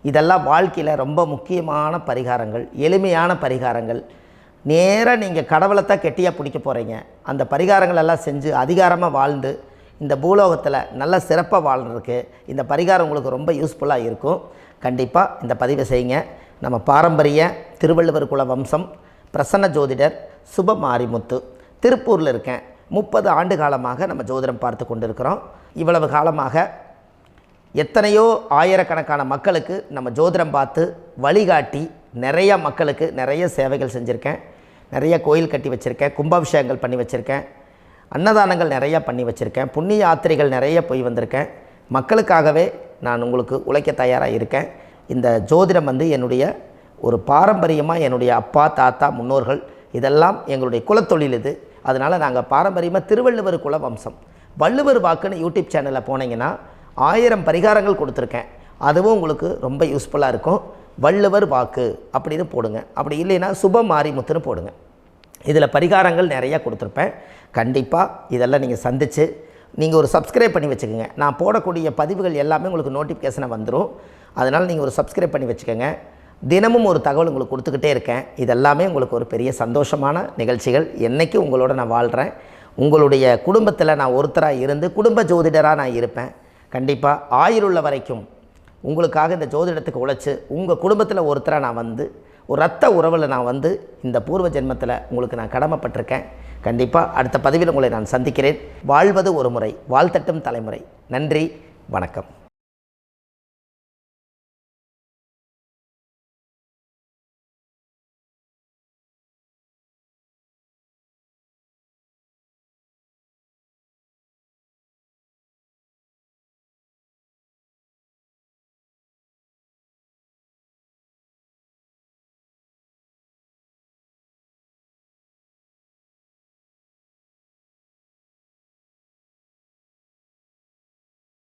இதெல்லாம் வாழ்க்கையில் ரொம்ப முக்கியமான பரிகாரங்கள், எளிமையான பரிகாரங்கள். நேராக நீங்கள் கடவுளைத்தான் கெட்டியாக பிடிக்க போகிறீங்க. அந்த பரிகாரங்கள் எல்லாம் செஞ்சு அதிகாரமாக வாழ்ந்து இந்த பூலோகத்தில் நல்ல சிறப்பாக வாழ்கிறதுக்கு இந்த பரிகாரம் உங்களுக்கு ரொம்ப யூஸ்ஃபுல்லாக இருக்கும். கண்டிப்பாக இந்த பதிவை செய்யுங்க. நம்ம பாரம்பரிய திருவள்ளுவர் குல வம்சம், பிரசன்ன ஜோதிடர் சுப மாரிமுத்து, திருப்பூரில் இருக்கேன். 30 ஆண்டு காலமாக நம்ம ஜோதிடம் பார்த்து கொண்டிருக்கிறோம். இவ்வளவு காலமாக எத்தனையோ ஆயிரக்கணக்கான மக்களுக்கு நம்ம ஜோதிடம் பார்த்து வழிகாட்டி நிறைய மக்களுக்கு நிறைய சேவைகள் செஞ்சுருக்கேன். நிறைய கோயில் கட்டி வச்சுருக்கேன், கும்பாபிஷேகங்கள் பண்ணி வச்சுருக்கேன், அன்னதானங்கள் நிறைய பண்ணி வச்சுருக்கேன், புண்ணிய யாத்திரைகள் நிறைய போய் வந்திருக்கேன். மக்களுக்காகவே நான் உங்களுக்கு உழைக்க தயாராக இருக்கேன். இந்த ஜோதிடம் வந்து என்னுடைய ஒரு பாரம்பரியமாக, என்னுடைய அப்பா, தாத்தா, முன்னோர்கள் இதெல்லாம் எங்களுடைய குலத்தொழில் இது. அதனால் நாங்கள் பாரம்பரியமாக திருவள்ளுவர் குல வம்சம். வள்ளுவர் வாக்குன்னு யூடியூப் சேனலில் போனீங்கன்னா 1000 பரிகாரங்கள் கொடுத்துருக்கேன். அதுவும் உங்களுக்கு ரொம்ப யூஸ்ஃபுல்லாக இருக்கும். வள்ளுவர் வாக்கு அப்படின்னு போடுங்க, அப்படி இல்லைன்னா சுப மாரிமுத்துன்னு போடுங்க. இதில் பரிகாரங்கள் நிறையா கொடுத்துருப்பேன். கண்டிப்பாக இதெல்லாம் நீங்கள் சந்தித்து நீங்கள் ஒரு சப்ஸ்கிரைப் பண்ணி வச்சுக்கோங்க. நான் போடக்கூடிய பதிவுகள் எல்லாமே உங்களுக்கு நோட்டிஃபிகேஷனை வந்துடும். அதனால் நீங்கள் ஒரு சப்ஸ்கிரைப் பண்ணி வச்சுக்கோங்க. தினமும் ஒரு தகவல் உங்களுக்கு கொடுத்துக்கிட்டே இருக்கேன். இதெல்லாமே உங்களுக்கு ஒரு பெரிய சந்தோஷமான நிகழ்ச்சிகள். என்றைக்கும் உங்களோட நான் வாழ்கிறேன். உங்களுடைய குடும்பத்தில் நான் ஒருத்தராக இருந்து குடும்ப ஜோதிடராக நான் இருப்பேன். கண்டிப்பாக ஆயுளுள்ள வரைக்கும் உங்களுக்காக இந்த ஜோதிடத்துக்கு உழைச்சி உங்கள் குடும்பத்தில் ஒருத்தராக நான் வந்து ஒரு ரத்த உறவில் நான் வந்து இந்த பூர்வ ஜென்மத்தில் உங்களுக்கு நான் கடமைப்பட்டிருக்கேன். கண்டிப்பாக அடுத்த பதிவில் உங்களை நான் சந்திக்கிறேன். வாழ்வது ஒரு முறை, வாழ்த்தட்டும் தலைமுறை. நன்றி, வணக்கம்.